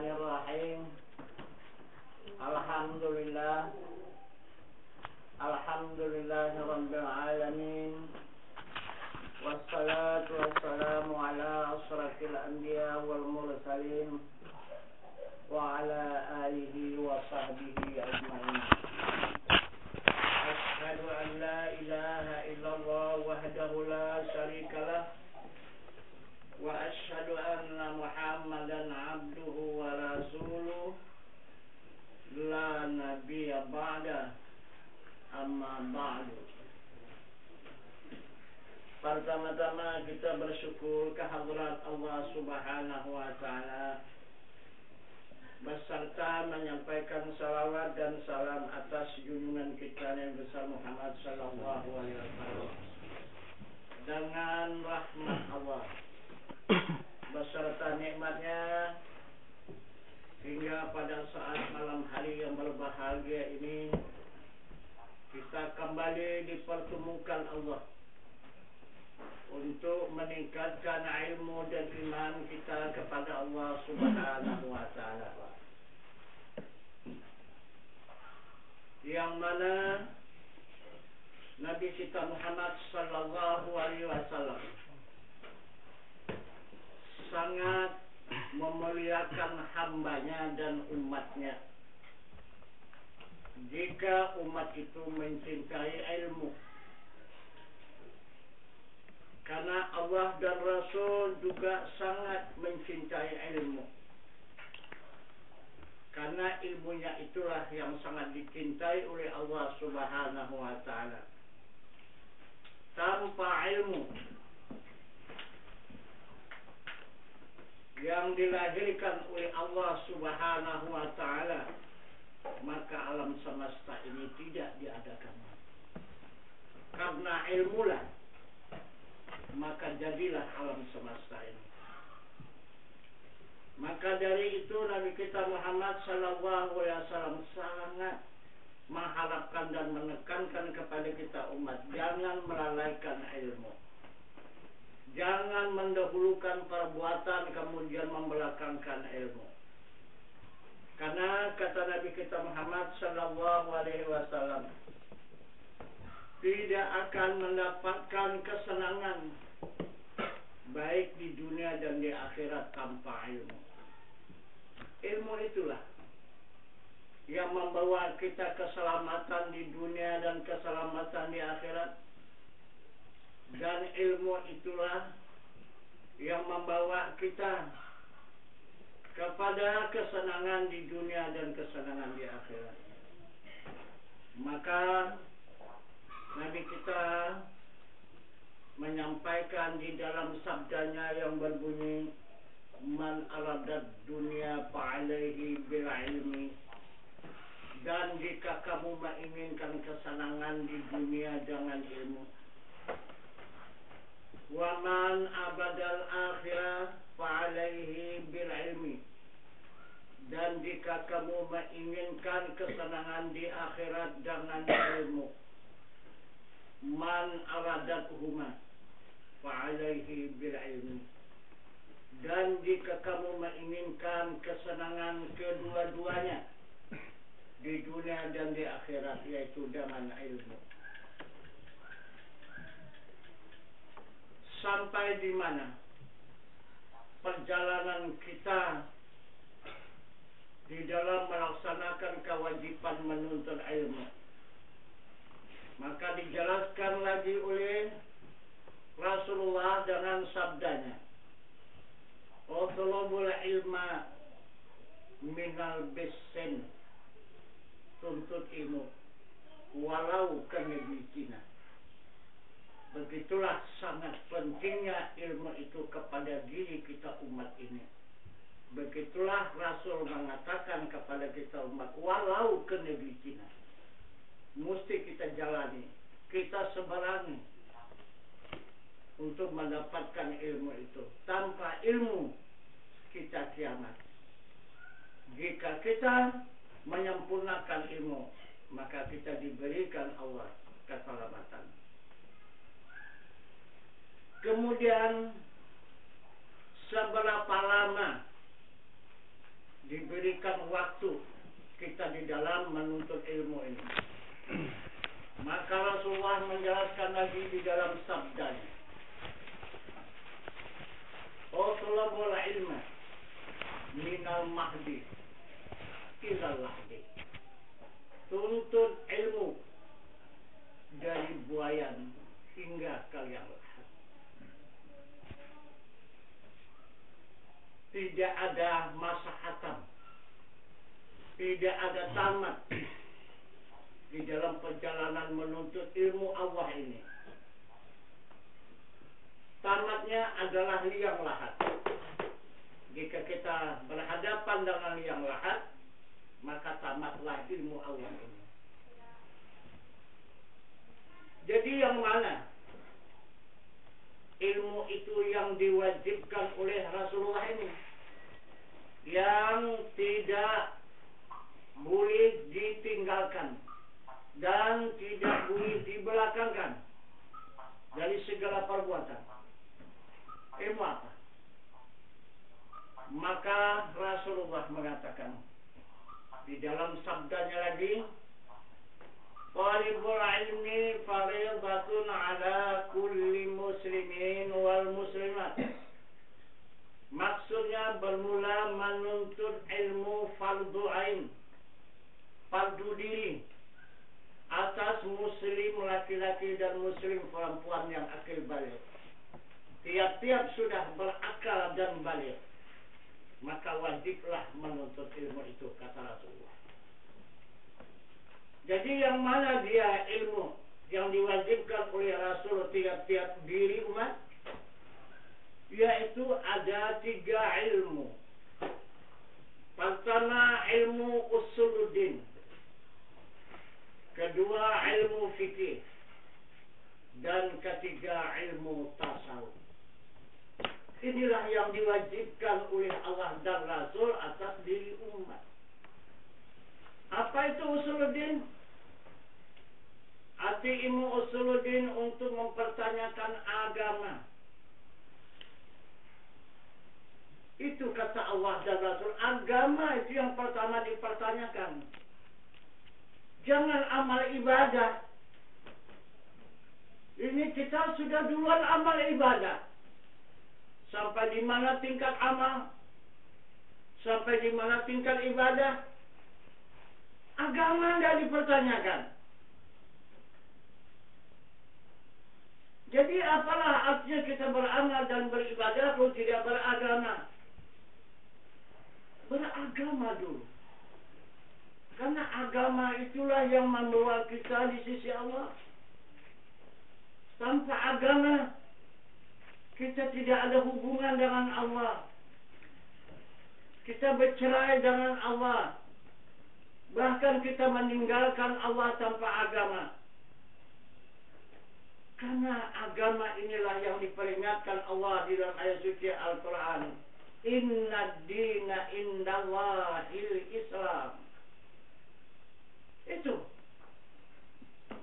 Bismillahirrahmanirrahim. Alhamdulillahirabbil alamin. Wassalatu wassalamu ala asyrafil anbiya wal mursalin wa ala alihi wa sahbihi ajma'in. Asyhadu an la ilaha illallah wahdahu la syarikalah wa asyhadu anna Muhammadan abduhu wa rasuluh la nabiyya ba'da, amma ba'du. Pertama-tama kita bersyukur kehadirat Allah Subhanahu wa taala beserta menyampaikan salawat dan salam atas junjungan kita yang besar Muhammad sallallahu alaihi wasallam dengan rahmat Allah beserta nikmatnya hingga pada saat malam hari yang berbahagia ini kita kembali dipertemukan Allah untuk meningkatkan ilmu dan iman kita kepada Allah Subhanahu wa taala, yang mana Nabi kita Muhammad sallallahu alaihi wasallam sangat memuliakan hambanya dan umatnya jika umat itu mencintai ilmu, karena Allah dan Rasul juga sangat mencintai ilmu, karena ilmunya itulah yang sangat dicintai oleh Allah Subhanahu wa taala. Tanpa ilmu yang dilahirkan oleh Allah Subhanahu wa taala, maka alam semesta ini tidak diadakan. Karena ilmulah maka jadilah alam semesta ini. Maka dari itu Nabi kita Muhammad sallallahu alaihi wasallam sangat mengharapkan dan menekankan kepada kita umat, jangan melalaikan ilmu. Jangan mendahulukan perbuatan kemudian membelakangkan ilmu. Karena kata Nabi kita Muhammad sallallahu alaihi wasallam, tidak akan mendapatkan kesenangan baik di dunia dan di akhirat tanpa ilmu. Ilmu itulah yang membawa kita keselamatan di dunia dan keselamatan di akhirat. Dan ilmu itulah yang membawa kita kepada kesenangan di dunia dan kesenangan di akhirat. Maka Nabi kita menyampaikan di dalam sabdanya yang berbunyi, man aradad dunia fa'alaihi bil ilmi. Dan jika kamu menginginkan kesenangan di dunia dengan ilmu. Wa man abadal akhirah fa'alaihi bil ilmi. Dan jika kamu menginginkan kesenangan di akhirat dengan ilmu. Man aradathuma fa'alaihi bil ilmi. Dan jika kamu menginginkan kesenangan kedua-duanya di dunia dan di akhirat, yaitu dengan ilmu. Sampai di mana perjalanan kita di dalam melaksanakan kewajiban menuntut ilmu. Maka dijelaskan lagi oleh Rasulullah dengan sabdanya, "Utlubul ilma minal bisin." Tuntut ilmu walau kenegeri Cina. Begitulah sangat pentingnya ilmu itu kepada diri kita umat ini. Begitulah Rasul mengatakan kepada kita umat, walau ke negeri Cina. Mesti kita jalani, kita seberangi untuk mendapatkan ilmu itu. Tanpa ilmu kita kiamat. Jika kita menyempurnakan ilmu, maka kita diberikan Allah keselamatan. Kemudian seberapa lama diberikan waktu kita di dalam menuntut ilmu ini. Maka Rasulullah menjelaskan lagi di dalam sabdanya, "Utlubul ilma minal mahdi ilal lahdi." Tuntut ilmu dari buayan hingga kalian lahat. Tidak ada masa hatam, tidak ada tamat di dalam perjalanan menuntut ilmu Allah ini. Tamatnya adalah liang lahat. Jika kita berhadapan dengan liang lahat, maka tamatlah ilmu Allah ini. Jadi yang mana ilmu itu yang diwajibkan oleh Rasulullah ini, yang tidak boleh ditinggalkan dan tidak boleh dibelakangkan dari segala perbuatan. Ilmu apa? Maka Rasulullah mengatakan di dalam sabdanya lagi, "Talibul ilmi fariidatun ala kulli muslimin wal muslimat." Maksudnya bermula menuntut ilmu fardu ain, fardu diri atas muslim laki-laki dan muslim perempuan yang akil baligh. Tiap-tiap sudah berakal dan baligh, maka wajiblah menuntut ilmu itu, kata Rasulullah. Jadi yang mana dia ilmu yang diwajibkan oleh Rasul tiap-tiap diri umat? Yaitu ada 3 ilmu. Pertama ilmu usuluddin, kedua ilmu fikih, dan ketiga ilmu tasawuf. Inilah yang diwajibkan oleh Allah dan Rasul atas diri umat. Apa itu usuluddin? Arti ilmu usuluddin untuk mempertanyakan agama. Itu kata Allah dan Rasul, agama itu yang pertama dipertanyakan. Jangan amal ibadah. Ini kita sudah duluan amal ibadah. Sampai di mana tingkat amal? Sampai di mana tingkat ibadah? Agama tidak dipertanyakan. Jadi apalah artinya kita beramal dan beribadah kalau tidak beragama? Beragama dulu. Karena agama itulah yang membawa kita di sisi Allah. Tanpa agama, kita tidak ada hubungan dengan Allah. Kita bercerai dengan Allah. Bahkan kita meninggalkan Allah tanpa agama. Karena agama inilah yang diperingatkan Allah di dalam ayat suci Al-Quran. Inna dina indallahil Islam. Itu.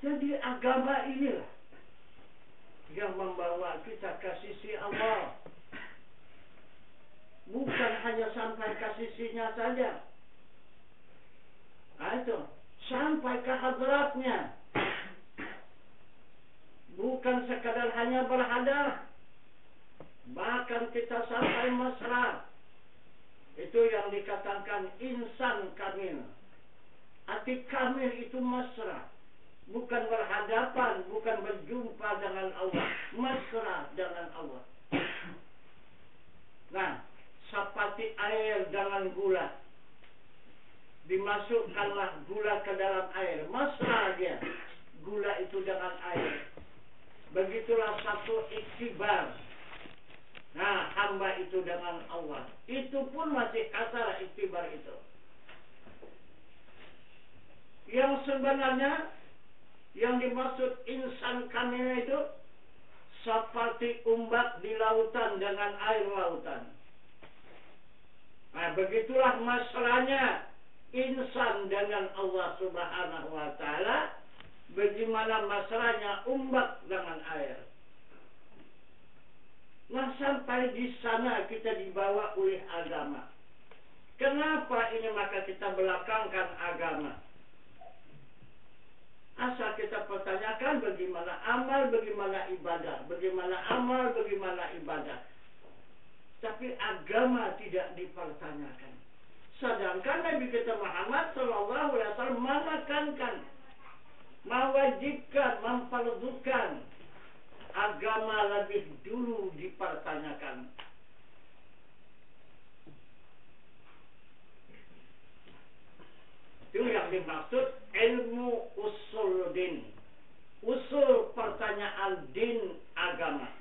Jadi agama inilah yang membawa kita ke sisi Allah. Bukan hanya sampai ke sisinya saja. Nah, itu. Sampai ke hadratnya. Bukan sekadar hanya berhadap. Bahkan kita sampai mesra. Itu yang dikatakan insan kamil. Arti kamil itu mesra. Bukan berhadapan, bukan berjumpa dengan Allah. Mesra dengan Allah. Nah, seperti air dengan gula. Dimasukkanlah gula ke dalam air. Mesra dia. Gula itu dengan air. Begitulah satu iktibar. Nah, hamba itu dengan Allah. Itu pun masih kasar iktibar itu. Yang sebenarnya yang dimaksud insan kamil itu seperti ombak di lautan dengan air lautan. Nah, begitulah masalahnya insan dengan Allah Subhanahu wa taala, bagaimana masalahnya ombak dengan air. Nah, sampai di sana kita dibawa oleh agama. Kenapa ini maka kita belakangkan agama? Asal kita pertanyakan bagaimana amal, bagaimana ibadah, bagaimana amal, bagaimana ibadah. Tapi agama tidak dipertanyakan. Sedangkan Nabi kita Muhammad SAW menekankan, mewajibkan, memperdukan agama lebih dulu dipertanyakan. Itu yang dimaksud ilmu usul din. Usul pertanyaan din agama.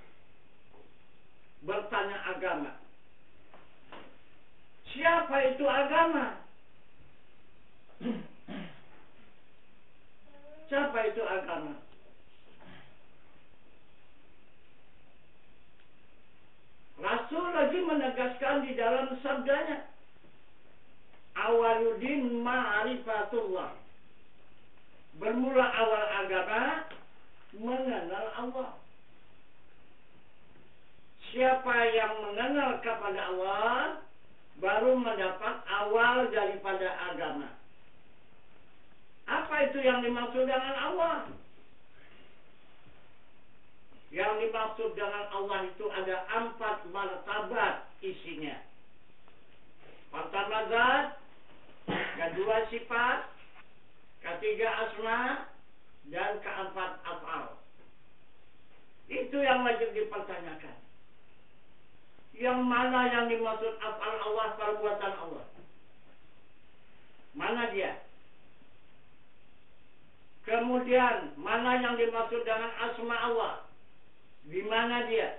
Bertanya agama. Siapa itu agama? Siapa itu agama? Rasul lagi menegaskan di dalam sabdanya, awaludin ma'rifatullah. Bermula awal agama mengenal Allah. Siapa yang mengenal kepada Allah baru mendapat awal daripada agama. Apa itu yang dimaksud dengan Allah? Yang dimaksud dengan Allah itu ada 4 martabat isinya. Pertama zat, kedua sifat, ketiga asma, dan keempat af'al. Itu yang wajib dipertanyakan. Yang mana yang dimaksud af'al Allah, perbuatan Allah? Mana dia? Kemudian, mana yang dimaksud dengan asma Allah? Di mana dia?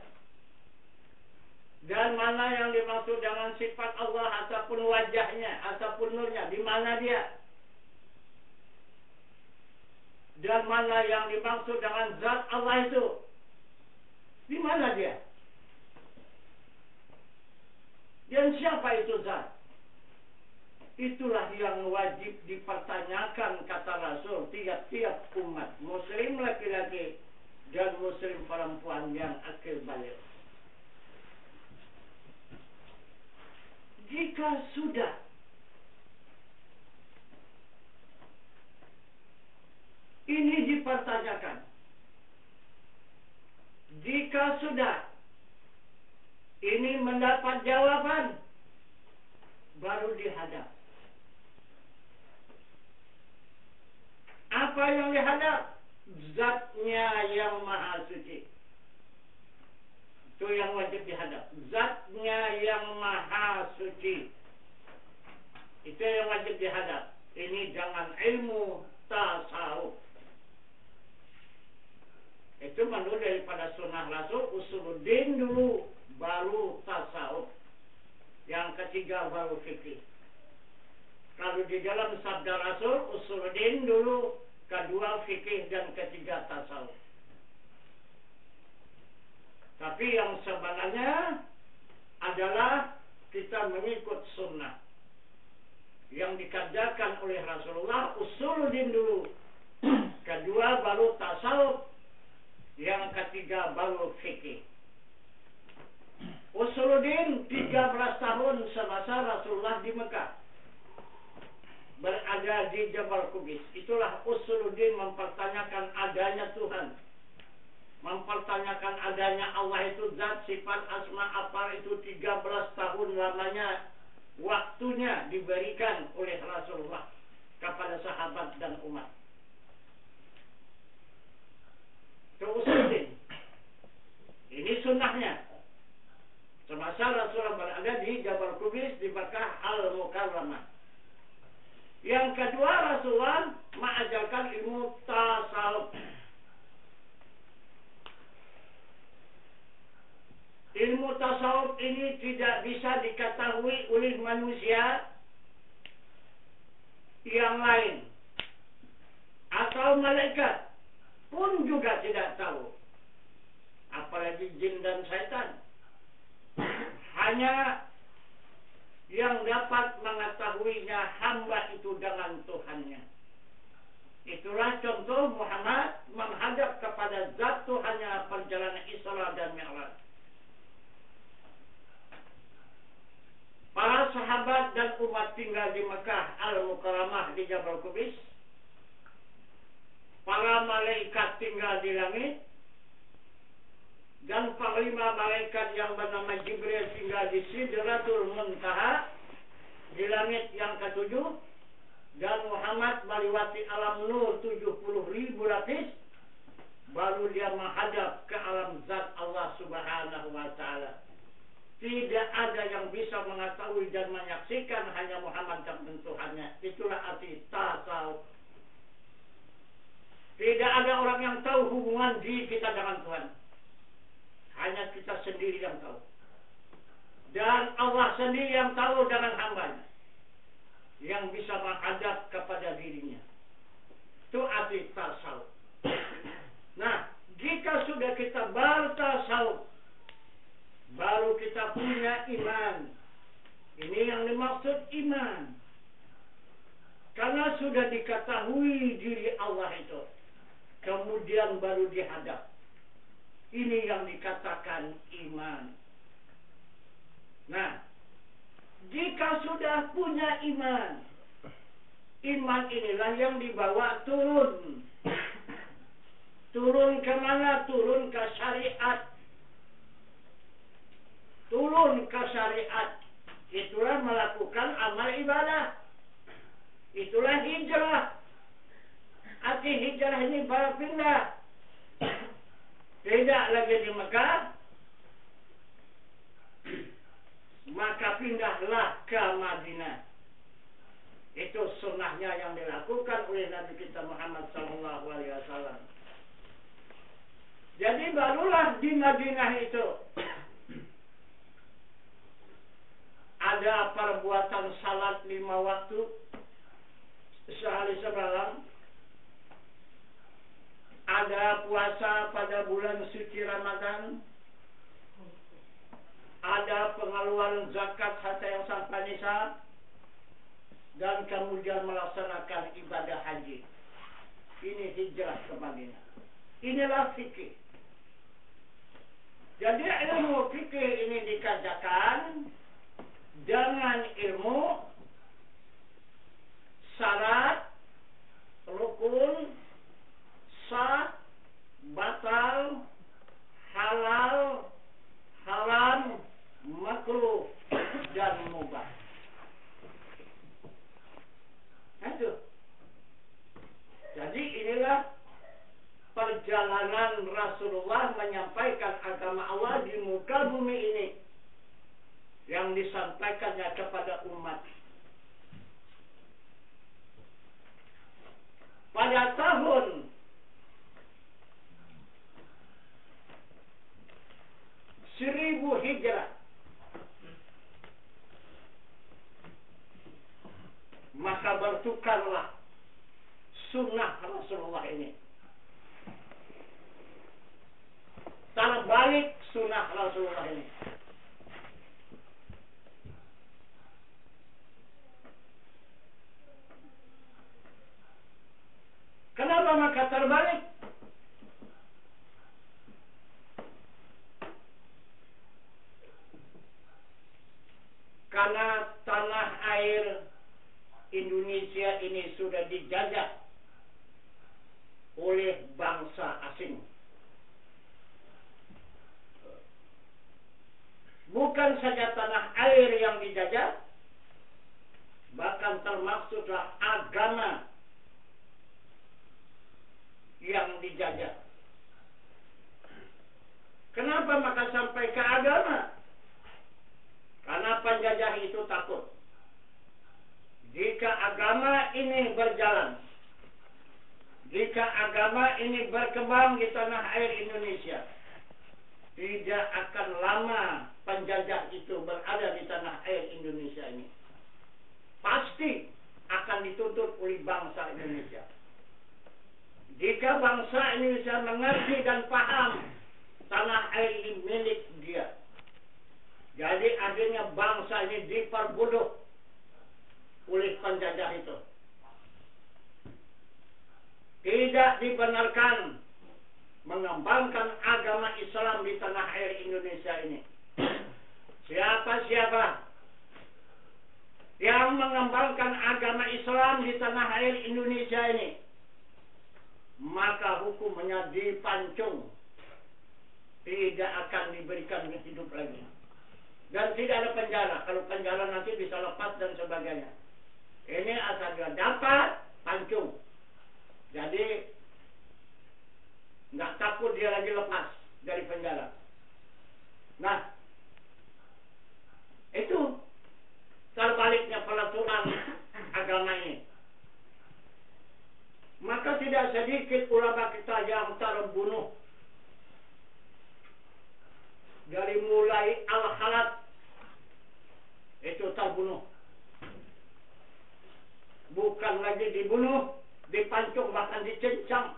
Dan mana yang dimaksud dengan sifat Allah ataupun wajahnya, ataupun nurnya? Di mana dia? Dan mana yang dimaksud dengan zat Allah itu? Di mana dia? Dan siapa itu zat? Itulah yang wajib dipertanyakan, kata Rasul, tiap-tiap umat, muslim laki-laki dan muslim perempuan yang akil balik. Jika sudah ini dipertanyakan, jika sudah ini mendapat jawaban, baru dihadap. Apa yang dihadap? Zatnya yang maha suci. Itu yang wajib dihadap. Zatnya yang maha suci. Itu yang wajib dihadap. Ini jangan ilmu tasawuf. Itu menurut daripada sunnah Rasul, usuluddin dulu, baru tasawuf. Yang ketiga baru fikih. Kalau di dalam sabda Rasul, usuluddin dulu, kedua fikih, dan ketiga tasawuf. Tapi yang sebenarnya adalah kita mengikut sunnah yang dikerjakan oleh Rasulullah. Usuluddin dulu, kedua baru tasawuf, yang ketiga baru fikih. Usuluddin 13 tahun semasa Rasulullah di Mekah, berada di Jabal Qubis. Itulah usuluddin, mempertanyakan adanya Tuhan, mempertanyakan adanya Allah itu zat, sifat, asma, apa itu 13 tahun lamanya waktunya diberikan oleh Rasulullah kepada sahabat dan umat. Itu usuluddin. Ini sunnahnya. Semasa Rasulullah berada di Jabal Qubis di Makkah Al-Mukarramah. Yang kedua, Rasulullah mengajarkan ilmu tasawuf. Ilmu tasawuf ini tidak bisa diketahui oleh manusia yang lain, atau malaikat pun juga tidak tahu, apalagi jin dan syaitan. Hanya yang dapat mengetahuinya hamba itu dengan Tuhannya. Itulah contoh Muhammad menghadap kepada zat Tuhannya perjalanan Isra dan Mi'raj. Para sahabat dan umat tinggal di Mekah Al-Mukarramah di Jabal Qubis. Para malaikat tinggal di langit. Dan panglima malaikat yang bernama Jibril tinggal di Sidratul Muntaha di langit yang ketujuh. Dan Muhammad melewati alam nur 70.000 lapis. Baru dia menghadap ke alam zat Allah Subhanahu wa ta'ala. Tidak ada yang bisa mengetahui dan menyaksikan, hanya Muhammad dan Tuhannya. Itulah arti tasawuf. Tidak ada orang yang tahu hubungan diri kita dengan Tuhan. Hanya kita sendiri yang tahu. Dan Allah sendiri yang tahu dengan hambanya. Yang bisa menghadap kepada dirinya. Itu arti tasawuf. Nah, jika sudah kita bertasawuf, baru kita punya iman. Ini yang dimaksud iman. Karena sudah diketahui diri Allah itu. Kemudian baru dihadap. Ini yang dikatakan iman. Nah, jika sudah punya iman, iman inilah yang dibawa turun. Turun ke mana? Turun ke syariat. Turun ke syariat. Itulah melakukan amal ibadah. Itulah hijrah. Arti hijrah ini berpindah. Tidak lagi di Mekah. Maka pindahlah ke Madinah. Itu sunnahnya yang dilakukan oleh Nabi kita Muhammad SAW. Jadi barulah di Madinah itu ada perbuatan salat 5 waktu sehari semalam. Ada puasa pada bulan suci Ramadan. Ada pengeluaran zakat harta yang sampai nisab. Dan kemudian melaksanakan ibadah haji. Ini hijrah ke Madinah. Inilah fikih. Jadi ilmu fikih ini dikajakan dengan ilmu syarat, rukun, sah, batal, halal, haram, makruh, dan mubah. Itu. Jadi inilah perjalanan Rasulullah menyampaikan agama Allah di muka bumi ini. Yang disampaikannya kepada umat. Pada tahun 1000 Hijrah, maka bertukarlah sunnah Rasulullah ini. Terbalik sunnah Rasulullah ini. Kenapa maka terbalik? Karena tanah air Indonesia ini sudah dijajah oleh bangsa asing. Bukan saja tanah air yang dijajah, bahkan termaksudlah agama yang dijajah. Kenapa maka sampai ke agama? Karena penjajah itu takut. Jika agama ini berjalan, jika agama ini berkembang di tanah air Indonesia, tidak akan lama penjajah itu berada di tanah air Indonesia ini. Pasti akan dituntut oleh bangsa Indonesia. Jika bangsa Indonesia mengerti dan paham tanah air ini milik dia, jadi akhirnya bangsa ini diperbudak oleh penjajah itu. Tidak dibenarkan mengembangkan agama Islam di tanah air Indonesia ini. Siapa-siapa yang mengembangkan agama Islam di tanah air Indonesia ini, maka hukumnya dipancung, tidak akan diberikan hidup lagi, dan tidak ada penjara. Kalau penjara nanti bisa lepas dan sebagainya. Ini asal dia dapat pancung, jadi nggak takut dia lagi lepas dari penjara. Nah, itu terbaliknya pelaturan agama ini. Maka tidak sedikit ulama kita yang terbunuh. Dari mulai Al-Khalat itu terbunuh. Bukan lagi dibunuh, dipancung, bahkan dicincang.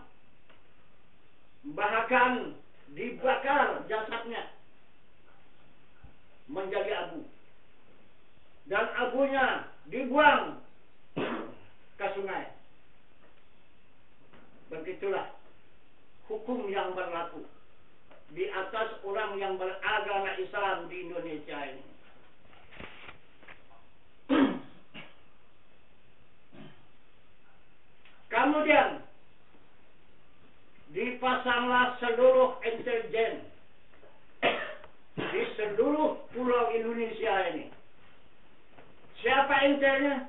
Bahkan dibakar jasadnya menjadi abu. Dan abunya dibuang ke sungai. Begitulah hukum yang berlaku di atas orang yang beragama Islam di Indonesia ini. Kemudian dipasanglah seluruh intelijen di seluruh pulau Indonesia ini. Siapa intelnya?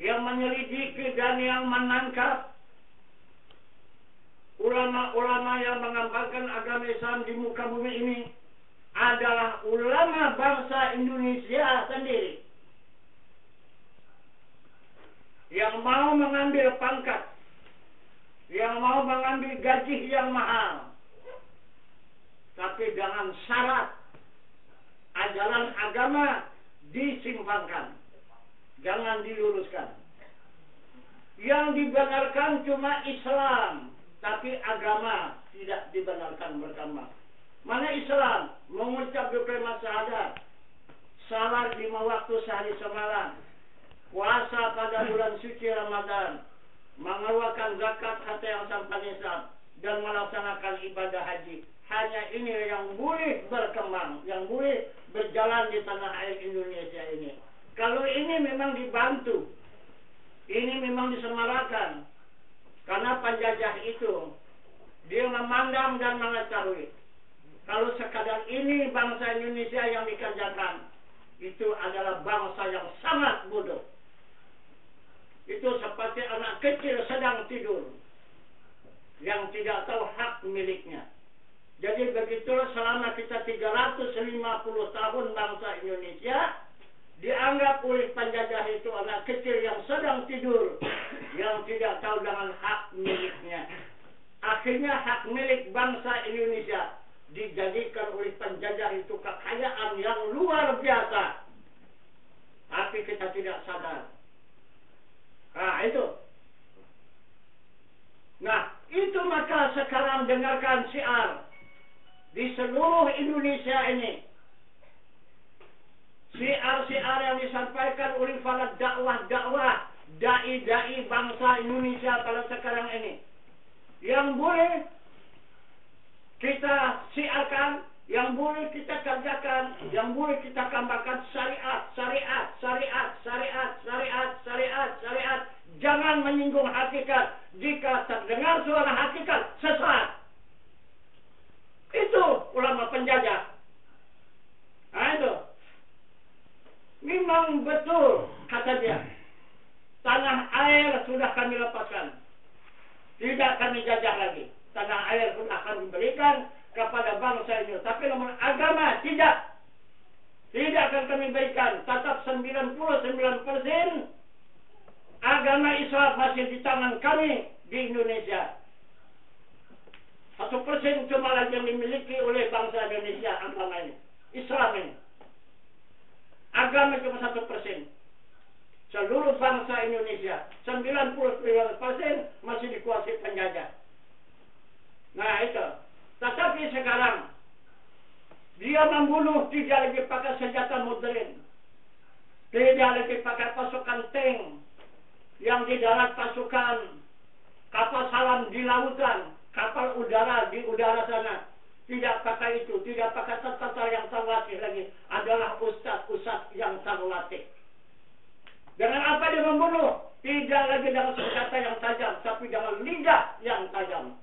Yang menyelidiki dan yang menangkap ulama-ulama yang mengembangkan agama Islam di muka bumi ini adalah ulama bangsa Indonesia sendiri. Yang mau mengambil pangkat, yang mau mengambil gaji yang mahal, tapi dengan syarat ajaran agama disimpangkan, jangan diluruskan. Yang dibenarkan cuma Islam, tapi agama tidak dibenarkan bersama. Mana Islam mengucap kalimat syahadat, salat 5 waktu sehari semalam, puasa pada bulan suci Ramadan, mengeluarkan zakat harta yang sampai nisab, dan melaksanakan ibadah haji. Hanya ini yang boleh berkembang, yang boleh berjalan di tanah air Indonesia ini. Kalau ini memang dibantu, ini memang disemarakan, karena penjajah itu dia memandang dan mengetahui kalau sekadar ini bangsa Indonesia yang dikerjakan, itu adalah bangsa yang sangat bodoh. Itu seperti anak kecil sedang tidur yang tidak tahu hak miliknya. Jadi begitulah selama kita 350 tahun bangsa Indonesia dianggap oleh penjajah itu anak kecil yang sedang tidur, yang tidak tahu dengan hak miliknya. Akhirnya hak milik bangsa Indonesia dijadikan oleh penjajah itu kekayaan yang luar biasa, tapi kita tidak sadar. Nah itu. Nah itu maka sekarang dengarkan syiar di seluruh Indonesia ini. Syiar-syiar yang disampaikan oleh para dakwah-dakwah, dai-dai bangsa Indonesia pada sekarang ini, yang boleh kita syiarkan, yang boleh kita kerjakan, yang boleh kita kembangkan syariat, syariat, syariat, syariat, syariat, syariat, syariat. Jangan menyinggung hakikat. Jika terdengar suara hakikat, sesat. Itu ulama penjajah. Nah itu. Memang betul, kata dia. Tanah air sudah kami lepaskan. Tidak kami jajah lagi. Tanah air sudah kami berikan kepada bangsa ini. Tapi namun agama tidak. Tidak akan kami berikan. Tetap 99% agama Islam masih di tangan kami di Indonesia. 1% cuma lagi yang dimiliki oleh bangsa Indonesia agama ini. Islam ini. Agama cuma 1%. Seluruh bangsa Indonesia 99% masih dikuasai penjajah. Nah itu. Tetapi sekarang dia membunuh, tidak lagi pakai senjata modern, tidak lagi pakai pasukan tank, yang di darat pasukan kapal selam di lautan, kapal udara di udara sana. Tidak pakai itu, tidak pakai tentara yang terlatih lagi. Adalah ustaz-ustaz yang terlatih. Dengan apa dia membunuh? Tidak lagi dengan senjata yang tajam, tapi dengan lidah yang tajam.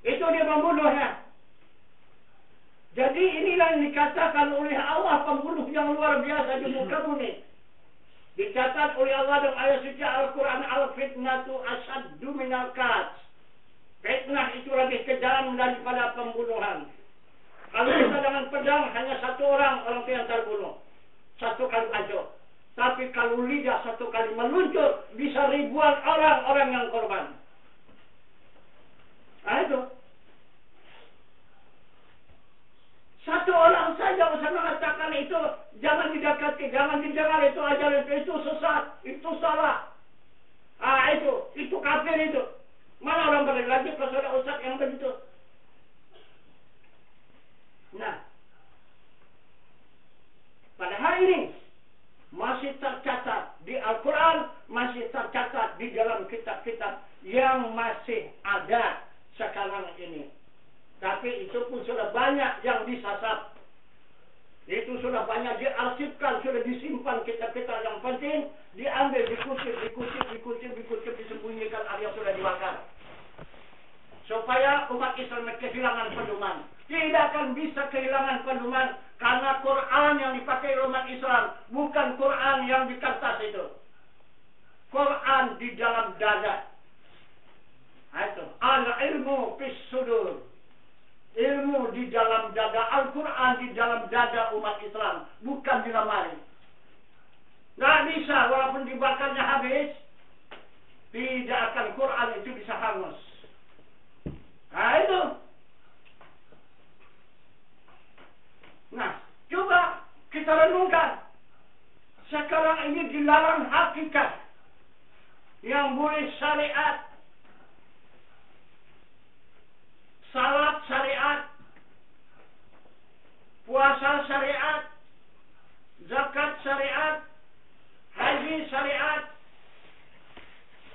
Itu dia membunuhnya. Jadi inilah yang dikatakan oleh Allah, pembunuh yang luar biasa di muka bumi. Dicatat oleh Allah dalam ayat suci Al-Quran, al-fitnatu asyaddu minal qatl. Fitnah itu lebih kejam daripada pembunuhan. Kalau kita dengan pedang, hanya satu orang itu yang terbunuh. Satu kali aja. Tapi kalau lidah satu kali meluncur, bisa ribuan orang yang korban. Nah itu. Satu orang saja usah mengatakan itu, jangan didekati, jangan didengar itu ajaran itu sesat, itu salah. Itu kafir itu. Mana orang balik lagi kepada ustaz yang begitu? Nah, pada hari ini masih tercatat di Al-Quran, masih tercatat di dalam kitab-kitab yang masih ada sekarang ini. Tapi itu pun sudah banyak yang disasar. Itu sudah banyak diarsipkan, sudah disimpan kitab-kitab yang penting, diambil, dikutip, disembunyikan alias sudah dibakar. Supaya umat Islam kehilangan pedoman. Tidak akan bisa kehilangan pedoman karena Quran yang dipakai umat Islam bukan Quran yang di kertas itu. Quran di dalam dada. Itu al-ilmu fis sudur. Ilmu di dalam dada, Al-Quran di dalam dada umat Islam, bukan di lemari. Nggak bisa, walaupun dibakarnya habis, tidak akan Quran itu bisa hangus. Nah itu. Nah, coba kita renungkan. Sekarang ini dilarang hakikat. Yang boleh syariat. Salat syariat, puasa syariat, zakat syariat, haji syariat,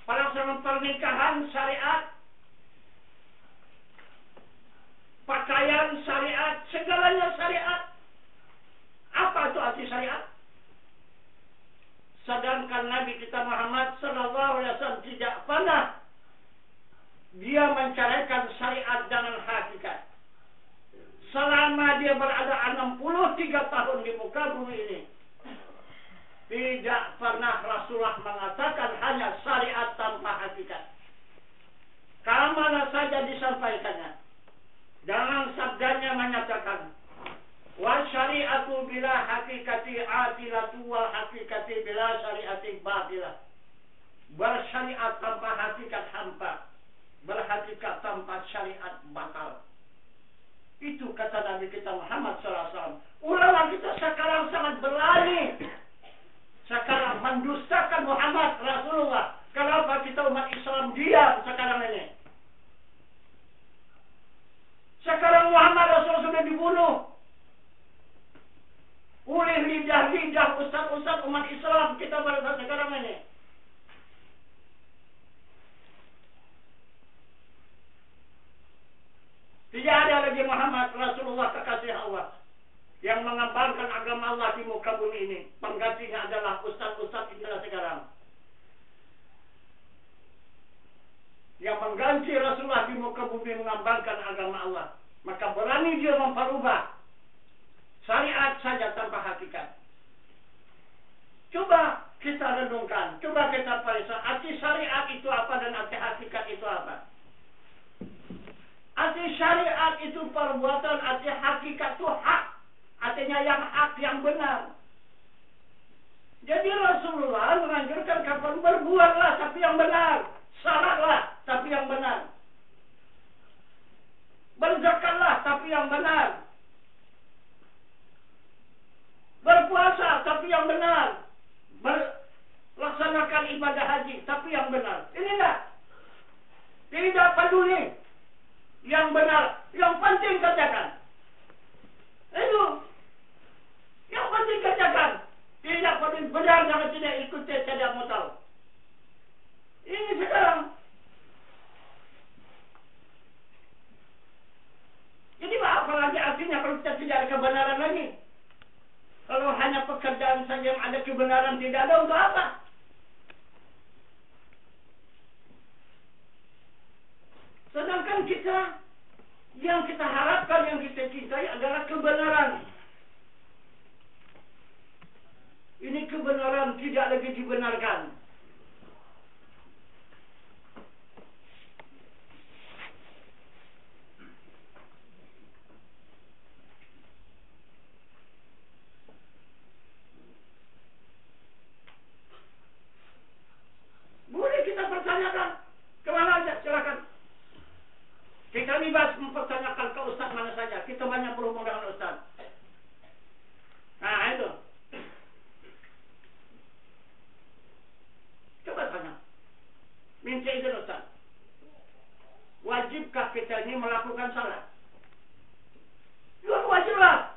pelaksanaan pernikahan syariat, pakaian syariat, segalanya syariat. Apa itu arti syariat? Sedangkan Nabi kita Muhammad SAW tidak pernah dia mencarikan syariat dengan hakikat. Selama dia berada 63 tahun di muka bumi ini, tidak pernah Rasulullah mengatakan hanya syariat tanpa hakikat. Kemana saja disampaikannya. Dalam sabdanya menyatakan, wa syariatu bila hakikati atilatu wal hakikati bila syariati batilah. Bersyariat tanpa hakikat hampa. Berhakikat tanpa syariat batal. Itu kata Nabi kita Muhammad SAW. Ulama kita sekarang sangat berani. Sekarang mendustakan Muhammad Rasulullah. Kenapa kita umat Islam diam sekarang ini? Sekarang Muhammad Rasulullah sudah dibunuh oleh lidah-lidah ustaz-ustaz umat Islam kita pada sekarang ini. Tidak ada lagi Muhammad Rasulullah kekasih Allah yang mengembarkan agama Allah di muka bumi ini. Penggantinya adalah ustaz-ustaz inilah sekarang. Yang mengganti Rasulullah di muka bumi mengembarkan agama Allah. Maka berani dia memperubah syariat saja tanpa hakikat. Coba kita renungkan, coba kita periksa arti syariat itu apa dan arti hakikat itu apa. Arti syariat itu perbuatan, arti hakikat itu hak. Artinya yang hak, yang benar. Jadi Rasulullah menganjurkan kapan berbuatlah tapi yang benar. Salatlah tapi yang benar. Berzakatlah tapi yang benar. Berpuasa tapi yang benar. Laksanakan ibadah haji tapi yang benar. Inilah. Tidak peduli yang benar, yang penting kerjakan. Itu yang penting kerjakan. Tidak penting benar, jangan tidak ikuti, tidak mau tahu. Ini sekarang. Jadi apa lagi artinya kalau kita tidak ada kebenaran lagi? Kalau hanya pekerjaan saja yang ada kebenaran tidak ada untuk apa? Sedangkan kita, yang kita harapkan, yang kita cintai adalah kebenaran. Ini kebenaran tidak lagi dibenarkan. Boleh kita pertanyakan, kemana aja, silakan. Kita bebas mempertanyakan ke ustaz mana saja. Kita banyak berhubung dengan ustaz. Nah, itu. Coba tanya. Minta izin ustaz. Wajibkah kita ini melakukan salat? Ya, wajiblah.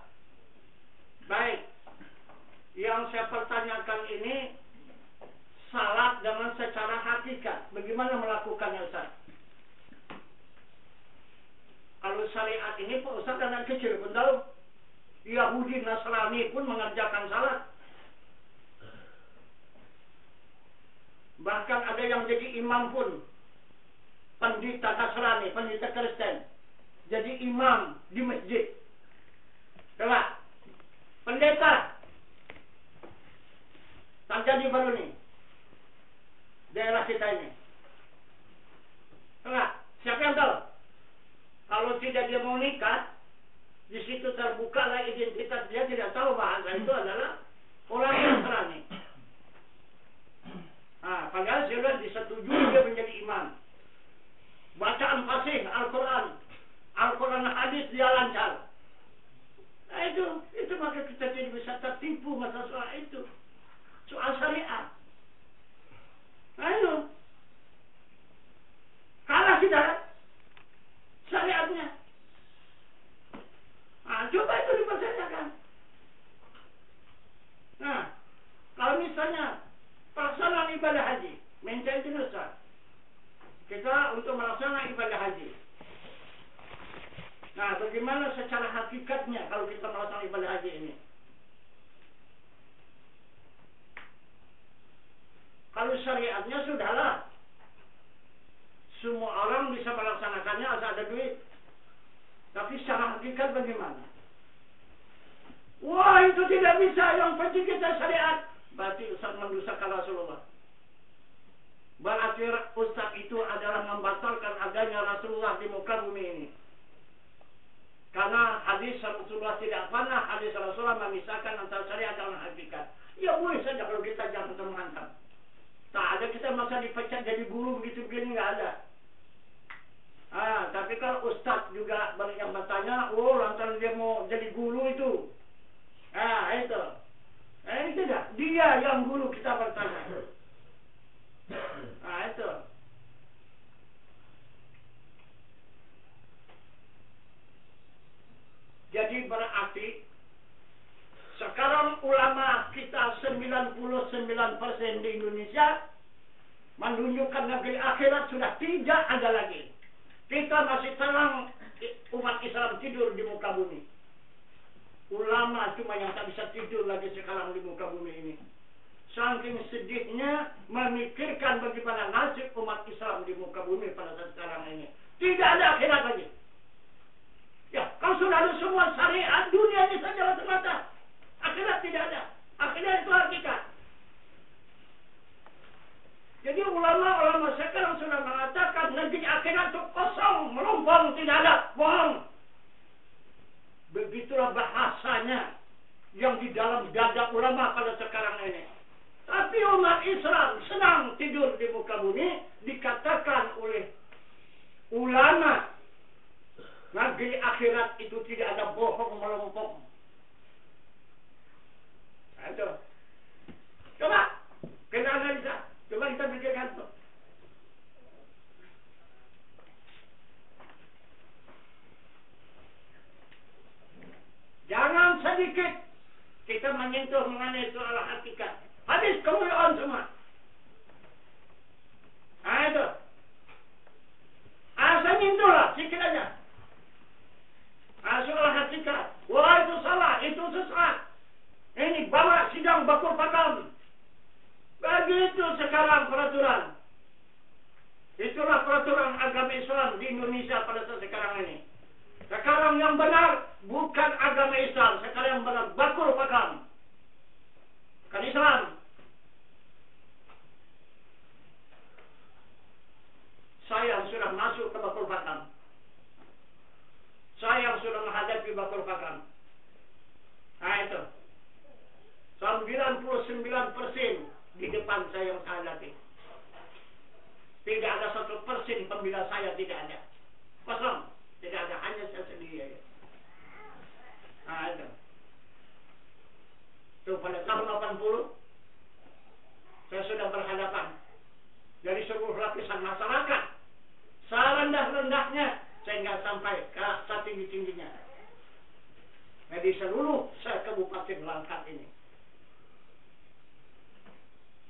Baik. Yang saya pertanyakan ini salat dengan secara hakikat. Bagaimana melakukannya ustaz? Kalau syariat ini Pak Ustaz anak kecil pun tahu. Yahudi Nasrani pun mengerjakan salat. Bahkan ada yang jadi imam pun. Pendeta Nasrani, pendeta Kristen. Jadi imam di masjid. Coba. Pendeta. Terjadi baru nih. Daerah kita ini. Coba. Siapa yang tahu? Kalau tidak dia mau nikah, di situ terbukalah identitas dia, tidak tahu bahasa itu adalah orang Nasrani. Padahal sudah disetujui dia menjadi imam. Bacaan fasih Al-Quran, Al-Quran hadis dia lancar. Nah itu maka kita tidak bisa tertipu masalah soal itu, soal syariat. Nah itu kalah kita syariatnya. Coba itu dipertanyakan. Nah, kalau misalnya pelaksanaan ibadah haji, minta izin ustaz. Kita untuk melaksanakan ibadah haji. Nah, bagaimana secara hakikatnya kalau kita melaksanakan ibadah haji ini? Kalau syariatnya sudahlah, semua orang bisa melaksanakannya asal ada duit. Tapi secara hakikat bagaimana? Wah, itu tidak bisa. Yang penting kita syariat. Berarti Ustaz mendustakan Rasulullah. Berarti Ustaz itu adalah membatalkan adanya Rasulullah di muka bumi ini. Karena hadis Rasulullah tidak pernah hadis Rasulullah memisahkan antara syariat dan hakikat. Ya boleh saja kalau kita jangan menghantam. Tak ada kita masa dipecat jadi guru begitu begini, nggak ada. Tapi kalau ustaz juga banyak yang bertanya, lantaran dia mau jadi guru itu. Itu. Itu dah. Dia yang guru kita bertanya. Itu. Jadi berarti sekarang ulama kita 99% di Indonesia menunjukkan negeri akhirat sudah tidak ada lagi. Kita masih terang umat Islam tidur di muka bumi. Ulama cuma yang tak bisa tidur lagi sekarang di muka bumi ini. Saking sedihnya memikirkan bagaimana nasib umat Islam di muka bumi pada saat sekarang ini. Tidak ada akhirat lagi. Ya, kalau sudah ada semua syariat, dunia ini sajalah semata. Akhirat tidak ada. Akhirat itu hakikat. Jadi ulama-ulama sekarang sudah mengatakan negeri akhirat itu kosong, melompong, tidak ada, bohong. Begitulah bahasanya yang di dalam dada ulama pada sekarang ini. Tapi umat Islam senang tidur di muka bumi, dikatakan oleh ulama negeri akhirat itu tidak ada bohong, melompong. Aduh. Coba kita analisa. Coba kita pikirkan tuh. Jangan sedikit kita menyentuh mengenai soal hakikat. Hadis kemuliaan semua. Itu. Saya nyentuhlah sedikit aja. Soal hakikat. Wah, itu salah, itu sesat. Ini bawa sidang bakul pakam. di Indonesia pada saat sekarang ini. Sekarang yang benar bukan agama Islam, sekarang yang benar bakul pakam. Bukan Islam. Saya yang sudah masuk ke bakul pakam. Saya yang sudah menghadapi bakul pakam. Nah itu. 99% di depan saya yang saya hadapi. Tidak ada 1% pembela saya, tidak ada. Kosong. Tidak ada, hanya saya sendiri aja. Nah itu. Itu pada tahun 80 saya sudah berhadapan dari seluruh lapisan masyarakat. Serendah-rendahnya sehingga sampai ke setinggi-tingginya. Nah, di seluruh Kabupaten Langkat ini.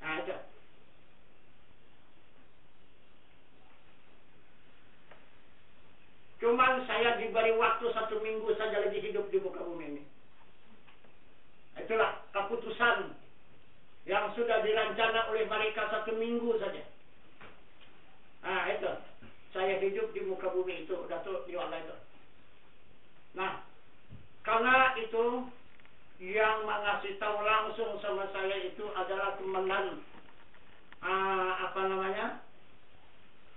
Nah itu. Cuman saya diberi waktu 1 minggu saja lagi hidup di muka bumi ini. Itulah keputusan yang sudah dirancang oleh mereka 1 minggu saja. Nah itu. Saya hidup di muka bumi itu. Datuk di Allah itu. Nah. Karena itu yang mengasih tahu langsung sama saya itu adalah komandan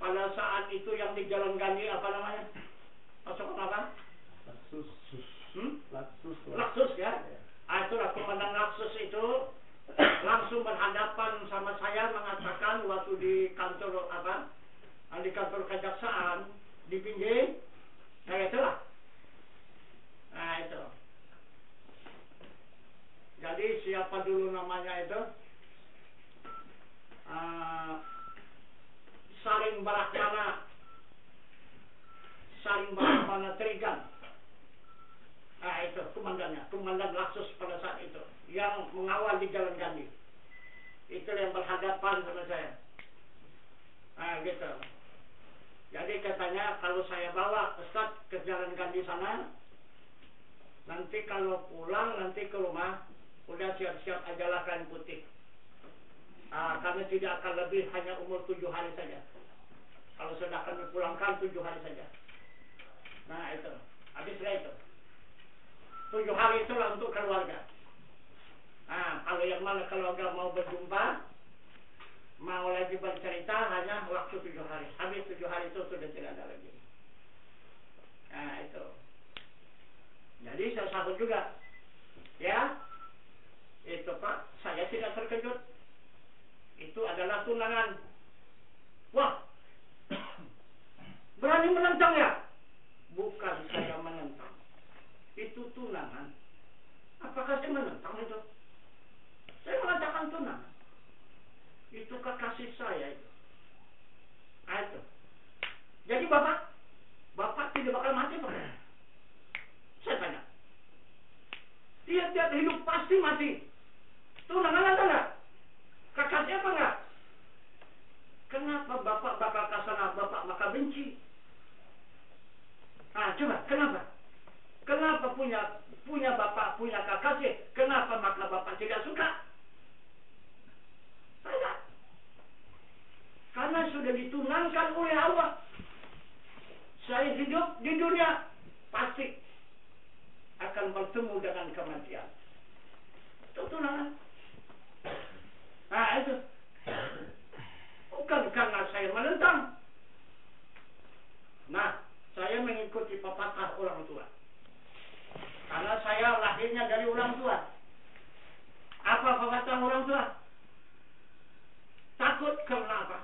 pada saat itu yang di Jalan Gandhi pasukan apa? Laksus ya. Itulah komandan Laksus itu langsung berhadapan sama saya mengatakan waktu di kantor di kantor kejaksaan di pinggir. Nah itulah. Nah itu. Jadi siapa dulu namanya itu? Saring Barakmana Trigan. Nah itu komandannya, komandan Laksus pada saat itu yang mengawal di Jalan Gandhi. Itu yang berhadapan sama saya. Nah gitu. Jadi katanya kalau saya bawa Ustaz ke Jalan Gandhi sana, nanti kalau pulang nanti ke rumah udah siap-siap ajalah kain putih. Karena tidak akan lebih, hanya umur 7 hari saja. Kalau sudah akan dipulangkan 7 hari saja. Nah itu, habislah itu. 7 hari itulah untuk keluarga. Kalau yang mana keluarga mau berjumpa, mau lagi bercerita, hanya waktu 7 hari. Habis 7 hari itu sudah tidak ada lagi. Nah itu. Jadi saya sambut juga. Ya, itu Pak, saya tidak terkejut. Itu adalah tunangan. Wah, berani menentang ya? Bukan saya menentang. Itu tunangan. Apakah saya menentang itu? Saya mengatakan tunangan. Itu kekasih saya itu. Nah, itu. Jadi Bapak tidak bakal mati Pak. Saya tanya. Dia tiap hidup pasti mati. Tunangan ada nggak? Kekasih apa enggak? Kenapa Bapak bakal kasana, Bapak maka benci? Coba, kenapa? Kenapa punya Bapak, punya kekasih, kenapa maka Bapak tidak suka? Tidak. Karena sudah ditunangkan oleh Allah. Saya hidup di dunia, pasti akan bertemu dengan kematian. Itu tunangan. Itu. Bukan karena saya menentang. Nah, saya mengikuti pepatah orang tua. Karena saya lahirnya dari orang tua. Apa pepatah orang tua? Takut karena apa?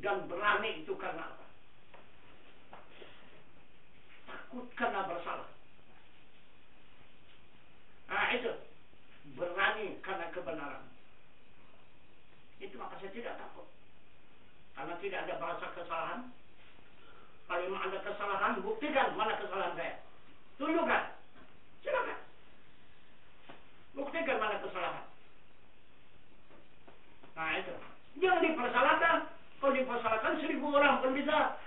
Dan berani itu karena apa? Takut karena bersalah. Itu. Berani karena kebenaran. Itu maka saya tidak takut. Karena tidak ada bahasa kesalahan. Kalau memang ada kesalahan, buktikan mana kesalahan saya. Tunjukkan. Silakan. Buktikan mana kesalahan. Nah itu. Jangan dipersalahkan. Kalau dipersalahkan 1000 orang pun bisa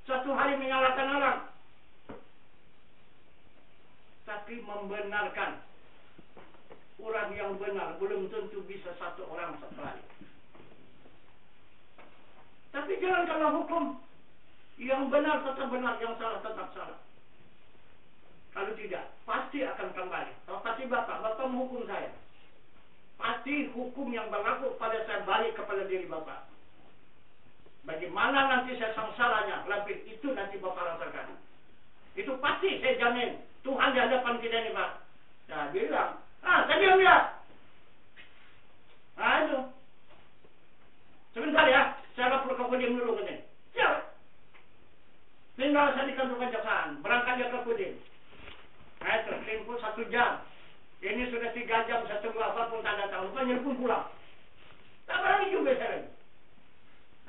satu hari menyalahkan orang. Tapi membenarkan orang yang benar belum tentu bisa satu orang satu hari. Tapi jangan kalau hukum Yang benar tetap benar, yang salah tetap salah. Kalau tidak, pasti akan kembali. Kalau pasti Bapak menghukum saya. Pasti hukum yang berlaku pada saya balik kepada diri Bapak. Bagaimana nanti saya sengsaranya, lebih itu nanti Bapak rasakan. Itu pasti saya jamin. Tuhan di hadapan kita ini, Pak. Saya bilang, saya diam ya. Itu. Sebentar ya, saya lapor ke Kodim dulu katanya. Siap. Tinggal saya di kantor kejaksaan, berangkat dia ke Kodim. Itu, tempuh 1 jam. Ini sudah 3 jam, saya tunggu apapun tak datang. Rupanya pun pulang. Tak berani juga saya lagi.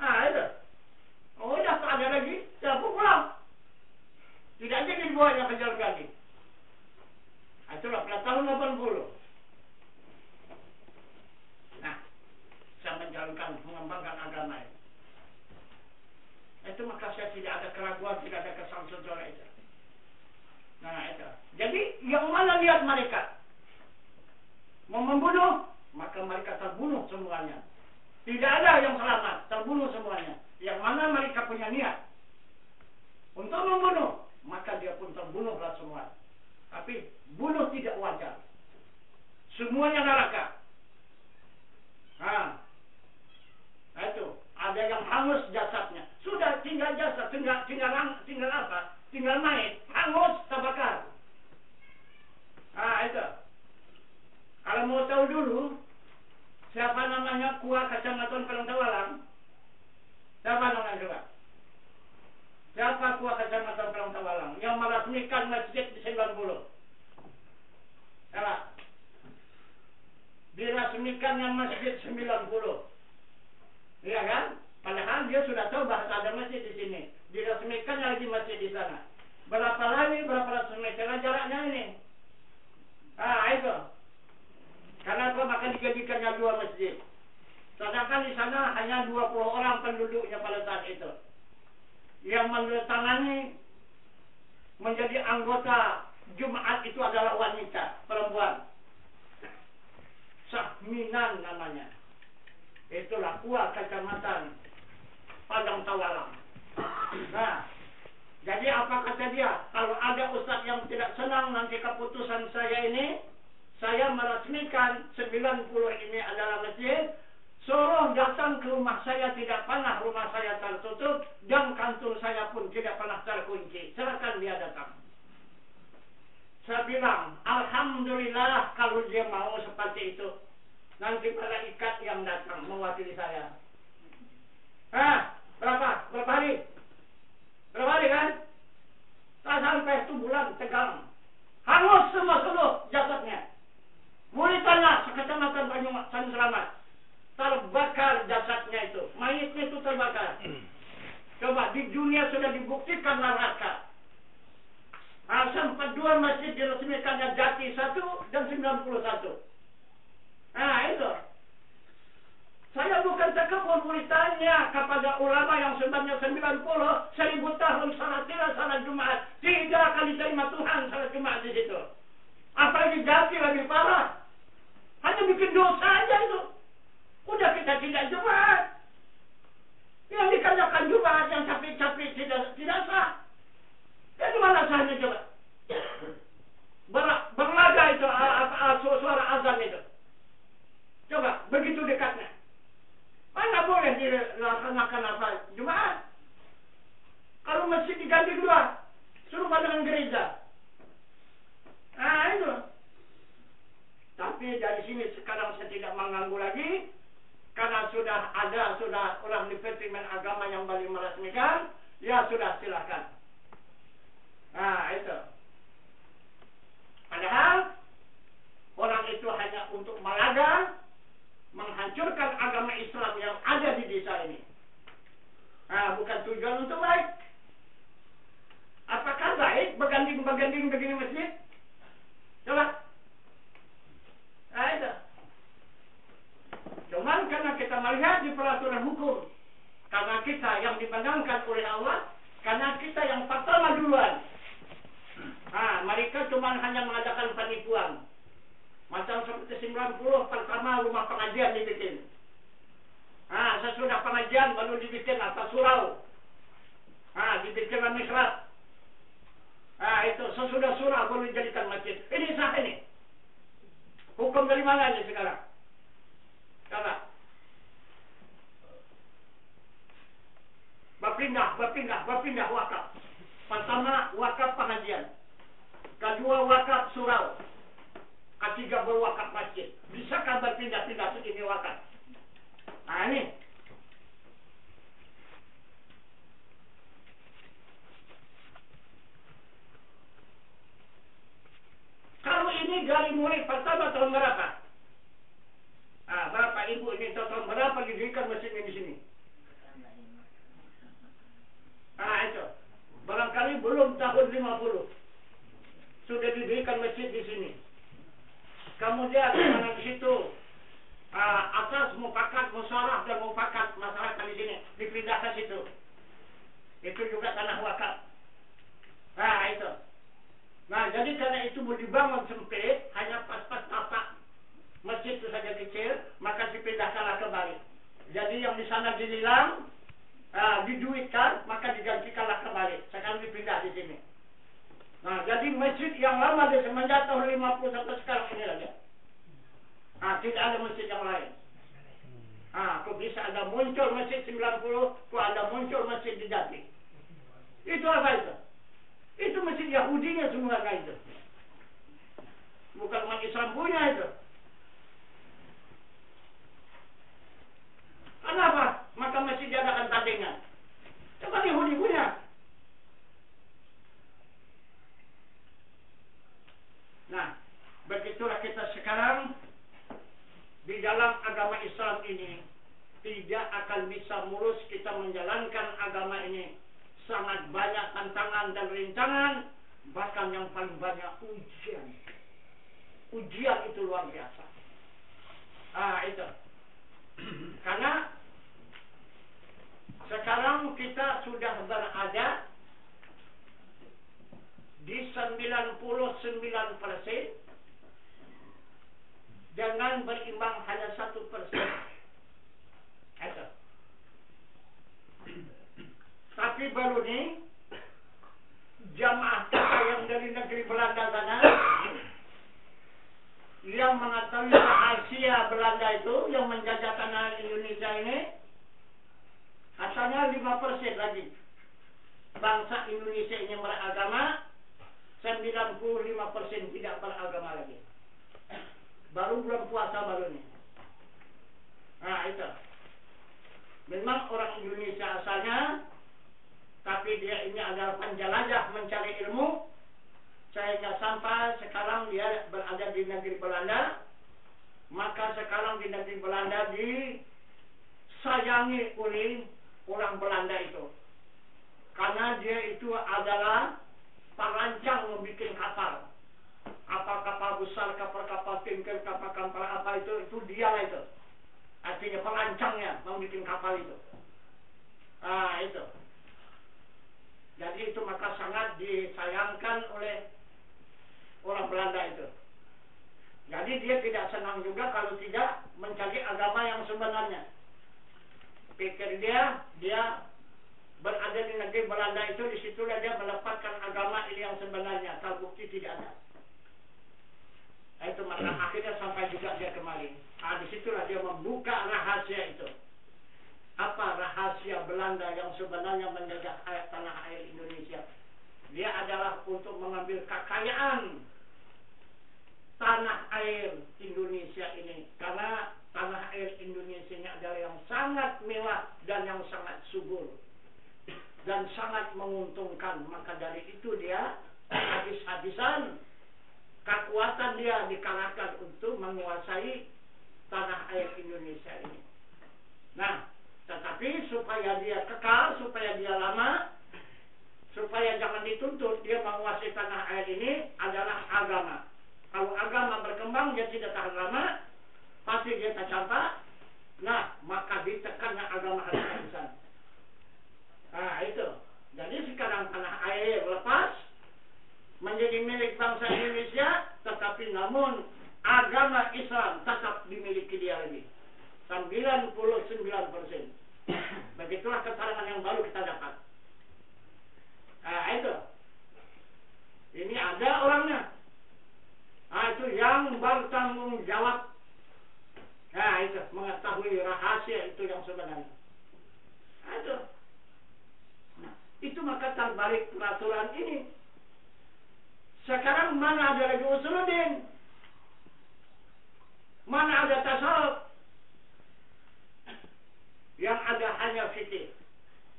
Itu. Oh, dah tak ada lagi. Saya pun pulang. Tidak jadi dibawanya ke jalan kaki. Itulah pada tahun 80. Nah, saya menjalankan, mengembangkan agama ini. Itu maka saya tidak ada keraguan, tidak ada kesangsian itu. Nah, itu. Jadi, yang mana lihat mereka mau membunuh, maka mereka terbunuh semuanya. Tidak ada yang selamat, terbunuh semuanya. Yang mana mereka punya niat untuk membunuh, maka dia pun terbunuhlah semua. Tapi bunuh tidak wajar. Semuanya neraka. Nah itu. Ada yang hangus jasadnya. Sudah tinggal jasad, tinggal apa? Tinggal mayat, hangus, terbakar. Itu. Kalau mau tahu dulu, siapa namanya Kua Kecamatan Pelangtawalang? Siapa namanya coba? Siapa Kua Kecamatan Pelangtawalang yang meresmikan masjid di 90? Siapa? Diresmikannya masjid 90. Iya kan? Padahal dia sudah tahu bahwa ada masjid di sini. Diresmikannya lagi masjid di sana. Berapa ratus meter jaraknya ini? Itu. Karena apa? Maka dijadikannya 2 masjid. Sedangkan di sana hanya 20 orang penduduknya pada saat itu. Yang menandatangani menjadi anggota Jumat itu adalah wanita, perempuan. Sahminan namanya. Itulah Kua Kecamatan Padang Tawalang. Nah, jadi apa kata dia? Kalau ada ustaz yang tidak senang nanti keputusan saya ini, saya meresmikan 90 ini adalah masjid, suruh datang ke rumah saya, tidak pernah rumah saya tertutup, dan kantor saya pun tidak pernah terkunci. Silakan dia datang. Saya bilang, alhamdulillah kalau dia mau seperti itu. Nanti malaikat yang datang mewakili saya. Berapa? Berapa hari? Berapa hari kan? Tak sampai 1 bulan tegang. Hangus semua seluruh jasadnya. Muridnya sekecamatan Banyumas San Selamat. Terbakar jasadnya itu. Mayatnya itu terbakar. Coba di dunia sudah dibuktikan neraka. Sampai 2 masjid diresmikannya Jati 1 dan 91. Itu. Saya bukan sekepun beritanya kepada ulama yang sebenarnya 90, 1000 tahun salat tidak salat Jumat. Tidak akan diterima Tuhan salat Jumat di situ. Apalagi Jati lebih parah. Hanya bikin dosa aja itu. Udah kita tidak Jumat. Yang dikatakan Jumat yang capek-capek tidak sah. Jadi mana sahnya coba? Berlaga itu suara azan itu. Coba, begitu dekatnya. Mana boleh dilaksanakan apa? Jumat. Kalau masjid diganti 2, suruh dengan gereja. Itu. Tapi dari sini sekarang saya tidak mengganggu lagi. Karena sudah orang Departemen Agama yang balik meresmikan. Ya sudah, silakan. Itu. Padahal orang itu hanya untuk melaga, menghancurkan agama Islam yang ada di desa ini. Bukan tujuan untuk baik. Apakah baik berganding begini masjid? Coba. Itu. Cuman karena kita melihat di peraturan hukum, karena kita yang dimenangkan oleh Allah, karena kita yang pertama duluan. Mereka cuma hanya mengadakan penipuan. Macam seperti 90 pertama rumah pengajian dibikin. Sesudah pengajian baru dibikin apa surau. dibikinkan mihrab. Itu sesudah surah boleh dijadikan masjid. Ini sah ini. Hukum dari mana ini sekarang? Coba. Berpindah wakaf. Pertama, wakaf pengajian. Kedua, wakaf surau. Ketiga, berwakaf masjid. Bisakah berpindah-pindah segini wakaf? Nah, ini. Kalau ini dari mulai pertama tahun berapa? Berapa ibu ini tahun berapa didirikan masjid ini di sini? Itu. Barangkali belum tahun 50. Sudah didirikan masjid di sini. Kemudian di situ atas mufakat, musyawarah dan mufakat masyarakat di sini dipindah ke situ. Itu juga tanah wakaf. Itu. Nah, jadi karena itu mau dibangun sempit, hanya pas-pas tapak masjid itu saja kecil, maka dipindahkanlah kembali. Jadi yang di sana dinilang, diduitkan, maka digantikanlah kembali. Sekarang dipindah di sini. Nah, jadi masjid yang lama dari semenjak tahun 50 sampai sekarang ini aja. Tidak ada masjid yang lain. Kok bisa ada muncul masjid 90, kok ada muncul masjid di Jati. Itu apa itu? Itu masjid Yahudinya semua itu. Bukan umat Islam punya itu. Kenapa? Maka masjid diadakan tandingan. Coba Yahudi punya. Nah, begitulah kita sekarang di dalam agama Islam ini tidak akan bisa mulus kita menjalankan agama ini. Sangat banyak tantangan dan rintangan, bahkan yang paling banyak ujian. Ujian itu luar biasa. Itu. Karena sekarang kita sudah berada di 99% dengan berimbang hanya 1%. Itu. Tapi baru ini jamaah kita yang dari negeri Belanda sana yang mengetahui rahasia Belanda itu yang menjajah tanah Indonesia ini, asalnya 5% lagi bangsa Indonesia ini beragama, 95% tidak beragama lagi. Baru bulan puasa baru ini. Itu. Memang orang Indonesia asalnya, tapi dia ini adalah penjelajah mencari ilmu, sehingga sampai sekarang dia berada di negeri Belanda. Maka sekarang di negeri Belanda disayangi oleh orang Belanda itu, karena dia itu adalah perancang membuat kapal. Kapal besar, kapal tanker, kapal apa itu dialah itu. Artinya perancangnya membuat kapal itu. Itu. Jadi itu maka sangat disayangkan oleh orang Belanda itu. Jadi dia tidak senang juga kalau tidak mencari agama yang sebenarnya. Pikir dia berada di negeri Belanda itu, disitulah dia mendapatkan agama ini yang sebenarnya. Terbukti tidak ada. Itu maka akhirnya sampai juga dia kembali. Disitulah dia membuka rahasia itu. Apa rahasia Belanda yang sebenarnya menjajah tanah air Indonesia? Dia adalah untuk mengambil kekayaan tanah air Indonesia ini. Karena tanah air Indonesia ini adalah yang sangat mewah dan yang sangat subur dan sangat menguntungkan. Maka dari itu dia habis-habisan kekuatan dia dikerahkan untuk menguasai tanah air Indonesia ini. Nah, tetapi supaya dia kekal, supaya dia lama, supaya jangan dituntut dia menguasai tanah air ini adalah agama. Kalau agama berkembang, dia tidak tahan lama, pasti dia tercampak. Nah, maka ditekannya agama habis-habisan. Itu. Jadi sekarang tanah air lepas menjadi milik bangsa Indonesia, tetapi namun agama Islam tetap dimiliki dia lagi. 99%. Begitulah keterangan yang baru kita dapat. Itu. Ini ada orangnya. Itu yang bertanggung jawab. Itu mengetahui rahasia itu yang sebenarnya. Itu. Nah, itu maka terbalik peraturan ini. Sekarang mana ada lagi usuluddin? Mana ada tasawuf? Yang ada hanya fikih.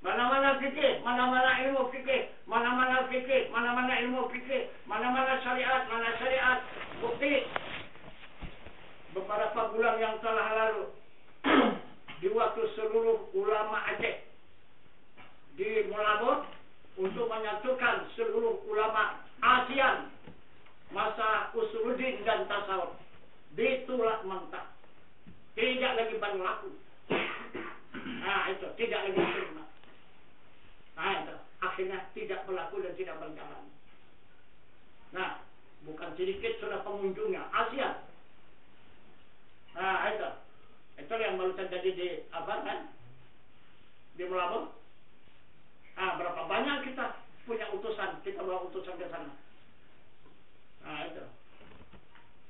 Mana-mana fikih, mana-mana ilmu fikih, mana-mana fikih, mana-mana ilmu fikih, mana-mana syariat, mana syariat. Bukti beberapa bulan yang telah lalu di waktu seluruh ulama Aceh di Mulabo untuk menyatukan seluruh ulama ASEAN masa usuluddin dan tasawuf ditolak mentah, tidak lagi berlaku. Itu tidak lagi diterima. Itu akhirnya tidak berlaku dan tidak berjalan. Nah, bukan sedikit sudah pengunjungnya ASEAN. Itu yang baru terjadi di apa kan? Di Mulabo. Berapa banyak kita punya utusan, kita bawa utusan ke sana. Itu.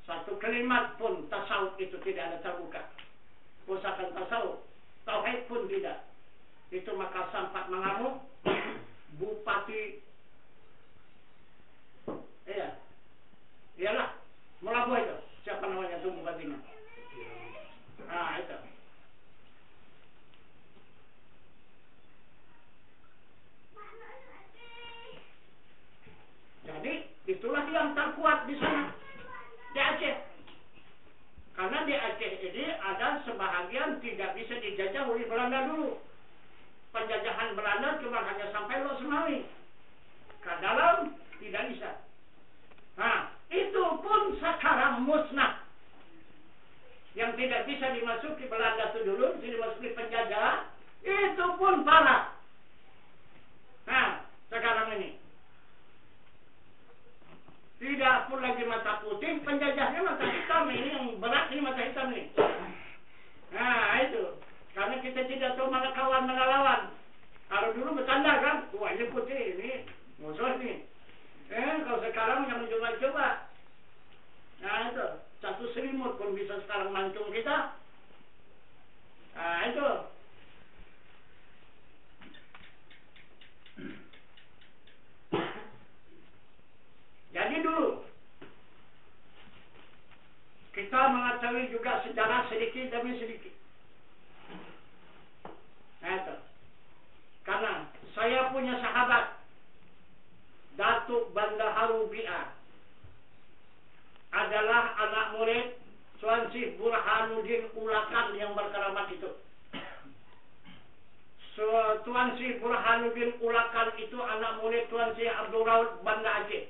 Satu kalimat pun tasawuf itu tidak ada terbuka. Usahakan tasawuf, tauhid pun tidak. Itu maka sempat mengamuk Bupati iyalah Mulabo itu. Siapa namanya itu bupatinya? Itu. Jadi itulah yang terkuat di sana, di Aceh. Karena di Aceh ini ada sebahagian tidak bisa dijajah oleh Belanda dulu. Penjajahan Belanda cuma hanya sampai Lok Semawi. Ke dalam tidak bisa. Itu pun sekarang musnah. Yang tidak bisa dimasuki Belanda itu dulu, bisa dimasuki penjajah, itu pun parah. Sekarang ini tidak pun lagi mata putih, penjajahnya mata hitam. Ini yang berat, ini mata hitam nih. Itu. Karena kita tidak tahu mana kawan, mana lawan. Kalau dulu bertanda kan, wah ini putih, ini musuh nih. Kalau sekarang yang mencoba-coba. Itu. Satu selimut pun bisa sekarang mancung kita. Itu. Jadi dulu kita mengetahui juga sejarah sedikit demi sedikit. Itu. Karena saya punya sahabat Datuk Bandaharu Bi'ah adalah anak murid Tuan Syekh Burhanuddin Ulakan yang berkeramat itu. Tuan Syekh Burhanuddin Ulakan itu anak murid Tuan Syekh Abdul Raud Banda Aceh.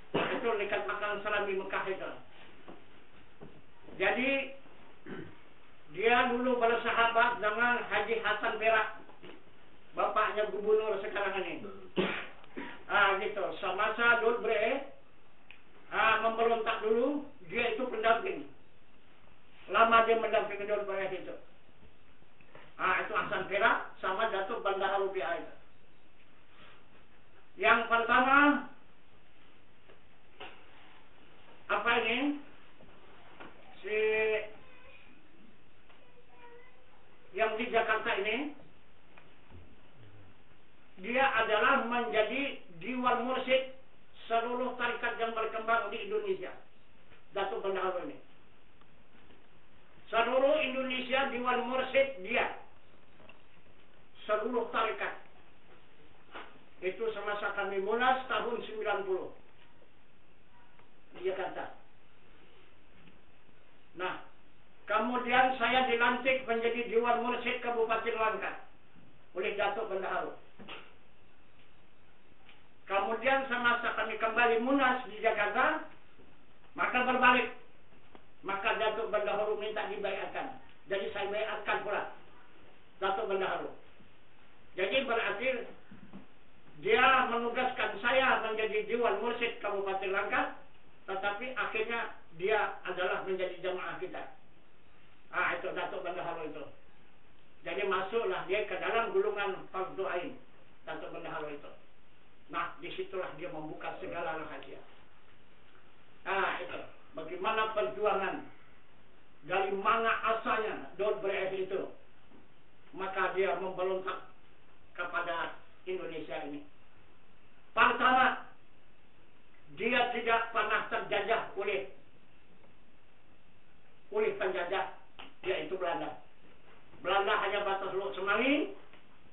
Itu dikatakan Salami Mekah itu. Jadi dia dulu bersahabat dengan Haji Hasan Perak, bapaknya gubernur sekarang ini. Gitu. Semasa Dut Bre memberontak dulu, dia itu pendamping. Lama dia mendampingi Dut Bre itu. Itu Hasan Perak sama Datuk Bandaharu Bi'ah itu. Yang pertama, apa ini? Yang di Jakarta ini, dia adalah menjadi Diwan Mursyid seluruh tarikat yang berkembang di Indonesia. Datuk Bandaharu ini. Seluruh Indonesia Diwan Mursyid dia. Seluruh tarikat. Itu semasa kami munas tahun 90. Di Jakarta. Nah, kemudian saya dilantik menjadi Diwan Mursyid Kabupaten Langkat oleh Datuk Bandaharu. Kemudian semasa kami kembali munas di Jakarta, maka berbalik. Maka Datuk Bandaharu minta dibaiatkan. Jadi saya baiatkan pula Datuk Bandaharu. Jadi berarti dia menugaskan saya menjadi Diwan Mursyid Kabupaten Langkat, tetapi akhirnya dia adalah menjadi jemaah kita. Itu Datuk Bandaharu itu. Jadi masuklah dia ke dalam gulungan Fardu Ain. Datuk Bendahara itu. Nah, disitulah dia membuka segala rahasia. Nah, itu. Bagaimana perjuangan, dari mana asalnya Daud Brecht itu. Maka dia memberontak kepada Indonesia ini. Pertama, dia tidak pernah terjajah oleh penjajah, yaitu Belanda. Belanda hanya batas Lok Semanggi,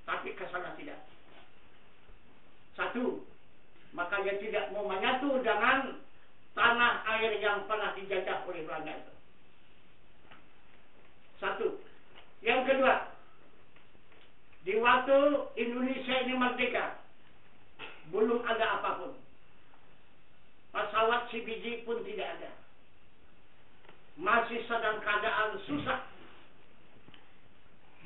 tapi ke sana tidak. Satu, maka dia tidak mau menyatu dengan tanah air yang pernah dijajah oleh Belanda itu. Satu. Yang kedua, di waktu Indonesia ini merdeka, belum ada apapun. Pesawat sebiji pun tidak ada. Masih sedang keadaan susah.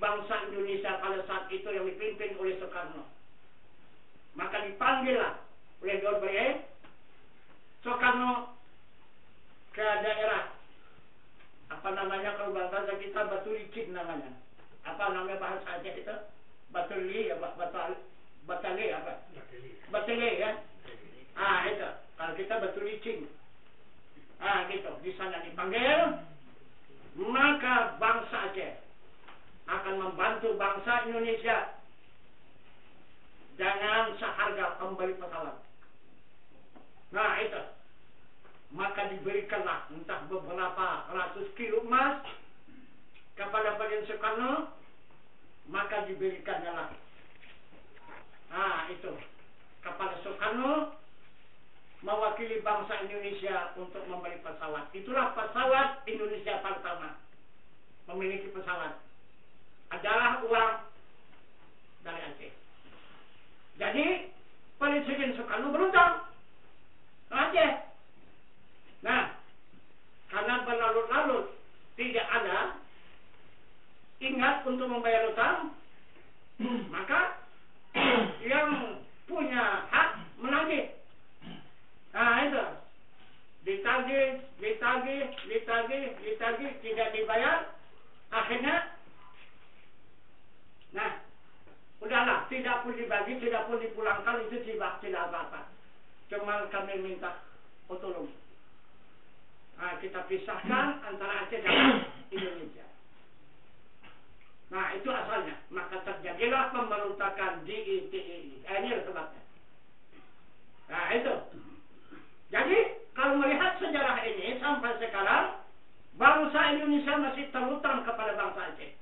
Bangsa Indonesia pada saat itu yang dipimpin oleh Soekarno. Maka dipanggillah oleh Daud Brecht Soekarno ke daerah, apa namanya kalau bahasa kita, Batu Licin namanya. Apa namanya bahasa Aceh itu? Batu Li, Batali apa? Batali ya. Itu. Kalau kita Batu Licin. Gitu. Di sana dipanggil, maka bangsa Aceh akan membantu bangsa Indonesia dengan seharga pembeli pesawat. Nah, itu. Maka diberikanlah entah beberapa ratus kilo emas kepada Presiden Soekarno, maka diberikannya lah. Itu kepada Soekarno mewakili bangsa Indonesia untuk membeli pesawat. Itulah pesawat Indonesia pertama memiliki pesawat. Adalah uang dari Aceh. Jadi Presiden Soekarno berutang ke Aceh. Nah, karena berlarut-larut tidak ada ingat untuk membayar utang, maka yang punya hak menagih. Itu ditagih, tidak dibayar, akhirnya, udahlah, tidak pun dibagi, tidak pun dipulangkan, itu tidak apa-apa. Cuma kami minta tolong. Kita pisahkan antara Aceh dan Indonesia. Nah, itu asalnya. Maka terjadilah pemberontakan di ITI. Ini sebabnya. Nah, itu. Jadi, kalau melihat sejarah ini sampai sekarang, bangsa Indonesia masih terhutang kepada bangsa Aceh.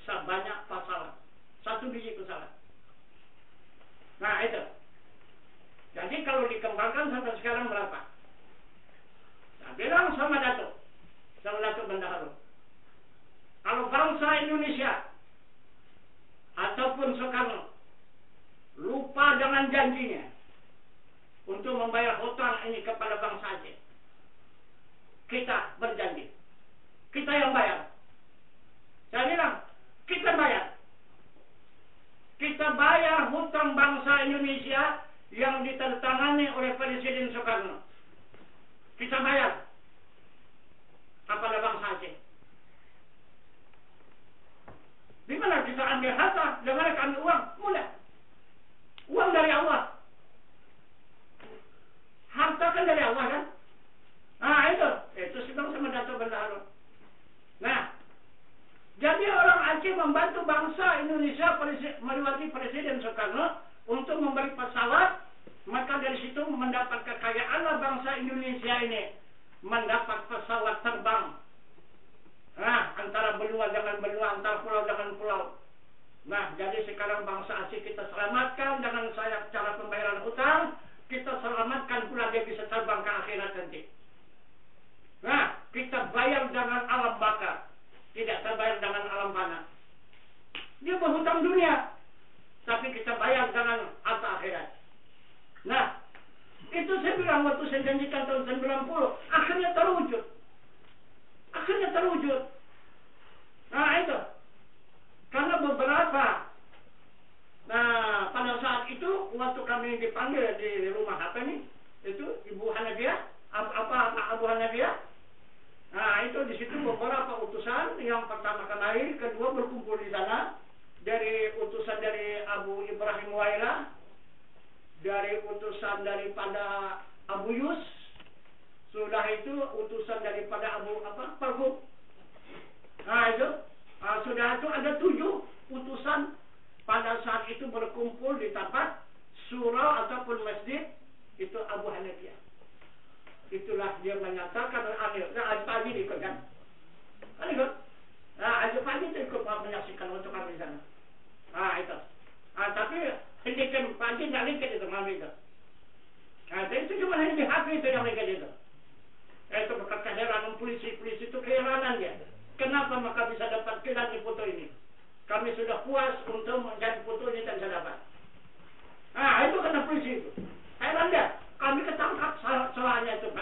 Sebanyak pesawat. 1 biji pesawat. Nah, itu. Jadi, kalau dikembangkan sampai sekarang berapa? Bilang sama Datuk Bendahara, kalau bangsa Indonesia ataupun Soekarno lupa dengan janjinya untuk membayar hutang ini kepada bangsa Aceh, kita berjanji, kita yang bayar. Saya bilang, kita bayar hutang bangsa Indonesia yang ditandatangani oleh Presiden Soekarno. Kita bayar kepada bangsa Aceh. Di mana kita ambil harta, di mana kita ambil uang? Mudah. Uang dari Allah. Harta kan dari Allah kan? Itu sedang sama Datuk Bendahara. Nah, jadi orang Aceh membantu bangsa Indonesia melewati Presiden Soekarno untuk membeli pesawat. Maka dari situ mendapat kekayaanlah bangsa Indonesia ini. Mendapat pesawat terbang. Antara benua dengan benua, antara pulau dengan pulau. Nah, jadi sekarang bangsa Aceh kita selamatkan dengan cara pembayaran hutang. Kita selamatkan pula dia bisa terbang ke akhirat nanti. Nah, kita bayar dengan alam baka. Tidak terbayar dengan alam fana. Dia berhutang dunia. Tapi kita bayar dengan harta akhirat. Nah, itu saya bilang waktu saya janjikan tahun 90, akhirnya terwujud. Nah, itu. Karena beberapa, pada saat itu, waktu kami dipanggil di rumah itu Ibu Hanabiah, Abu Hanabiah. Nah, itu di situ beberapa utusan, yang pertama kali, kedua berkumpul di sana, dari utusan dari Abu Ibrahim Waila, dari utusan daripada Abu Yus, sudah itu utusan daripada Abu Parhub. Nah itu, sudah itu ada 7 utusan pada saat itu berkumpul di tempat surau ataupun masjid itu Abu Hanifah. Itulah dia menyatakan pagi ikut kan? Kan ikut? Nah, aja pagi itu ikut menyaksikan untuk kami di sana. Itu. Tapi hendikan pagi tidak lihat itu kami itu. Itu cuma hanya di HP itu yang lihat itu. Itu berkat keheranan polisi itu keheranan dia. Kenapa maka bisa dapat kilat di foto ini? Kami sudah puas untuk mencari foto ini dan bisa dapat. Itu karena polisi itu. Heran dia. Kami ketangkap salahnya itu.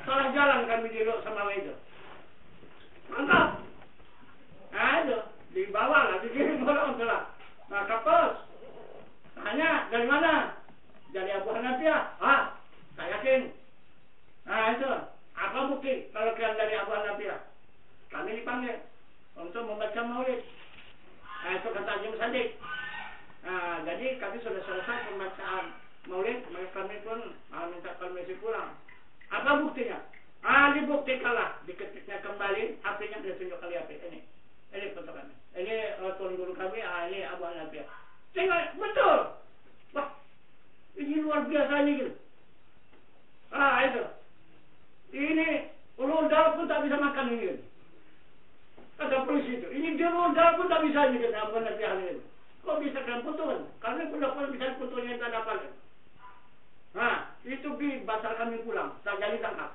Salah jalan kami diruk sama itu. Tangkap. Itu. Dibawa lah. Dikirim orang telah. Kapos. Tanya. Dari mana? Dari Abu Hanifah. Saya yakin. Itu. Apa bukti kalau kalian dari Abu Hanifah? Kami dipanggil untuk membaca maulid. Itu kata Haji Musadik. Jadi kami sudah selesai pembacaan maulid, maka kami pun minta permisi pulang. Apa buktinya? Dibuktikanlah, diketiknya kembali, HP-nya sudah tunjuk kali HP ini. Ini foto kami. Ini tuan guru kami, ini Abu Hanifah. Tengok, betul. Wah, ini luar biasa ini gitu. Itu. Ini rudal pun tak bisa makan ini gitu. Kata polisi itu, ini dia rudal pun tak bisa ini kata Abu Hanifah ini. Kok bisa kan foto kan? Kami pun dapat bisa fotonya tak dapat. Itu batal kami pulang, tak jadi tangkap.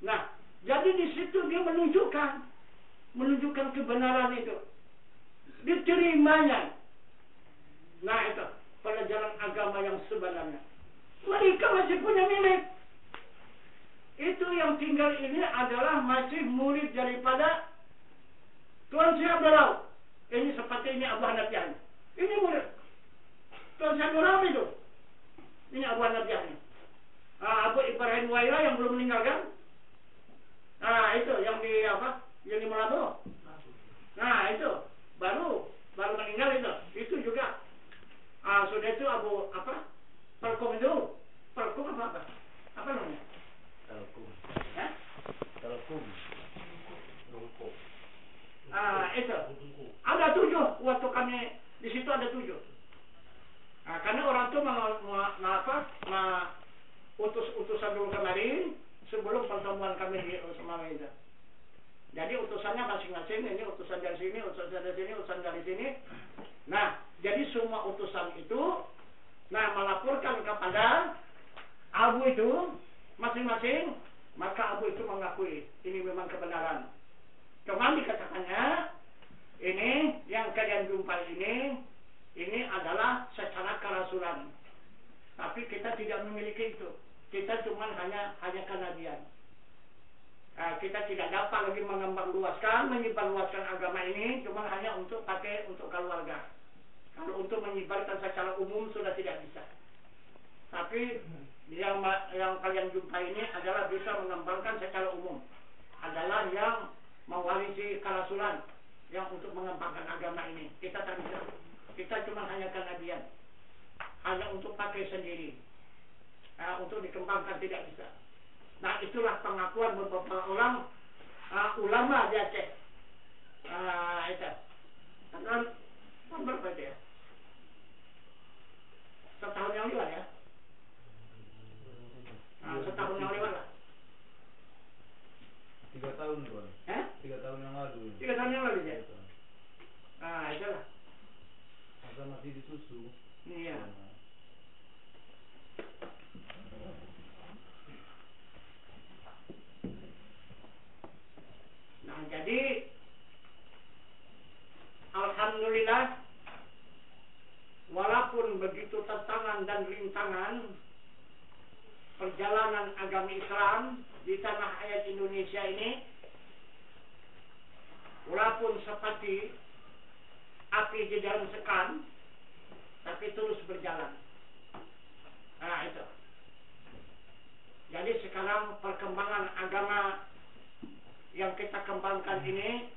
Nah, jadi di situ dia menunjukkan kebenaran itu, diterimanya. Nah itu pelajaran agama yang sebenarnya. Mereka masih punya milik. Itu yang tinggal ini adalah masih murid daripada Tuan Syekh Abdullah. Ini seperti ini Abu Hanifah. Ini murid Tuan Syekh Abdullah itu. Ini Abu Hanifah ini. Abu Ibrahim Waila yang belum meninggal kan? Itu yang di apa? Yang di Malabo. Itu baru meninggal itu. Itu juga. Sudah itu Abu Parkum itu. Parkum apa? Apa namanya? Talkum. Talkum. Rungkuk. Itu. Ada 7 waktu kami di situ ada 7. Karena orang itu utusan dulu kemarin sebelum pertemuan kami di Usmana itu. Jadi utusannya masing-masing, ini utusan dari sini, utusan dari sini, utusan dari sini. Nah, jadi semua utusan itu melaporkan kepada Abu itu masing-masing, maka Abu itu mengakui ini memang kebenaran. Cuman dikatakannya ini yang kalian jumpai ini adalah secara kerasulan. Tapi kita tidak memiliki itu. Kita cuma hanya kenabian. Kita tidak dapat lagi menyebarluaskan agama ini, cuma hanya untuk pakai untuk keluarga. Kalau untuk menyebarkan secara umum sudah tidak bisa. Tapi yang kalian jumpai ini adalah bisa mengembangkan secara umum. Adalah yang mewarisi kerasulan yang untuk mengembangkan agama ini. Kita tak bisa. Kita cuma hanya kenabian. Hanya untuk pakai sendiri. Untuk dikembangkan tidak bisa. Nah, itulah pengakuan beberapa orang ulama di Aceh. Itu. Tahun berapa itu ya? Setahun yang lewat ya? Setahun yang lewat lah. 3 tahun Tuan. 3 tahun yang lalu. 3 tahun yang lalu ya? Itulah. Masa masih disusu. Iya. Nah, jadi alhamdulillah walaupun begitu tantangan dan rintangan perjalanan agama Islam di tanah air Indonesia ini, walaupun seperti api di dalam sekam, tapi terus berjalan. Itu. Jadi sekarang perkembangan agama yang kita kembangkan ini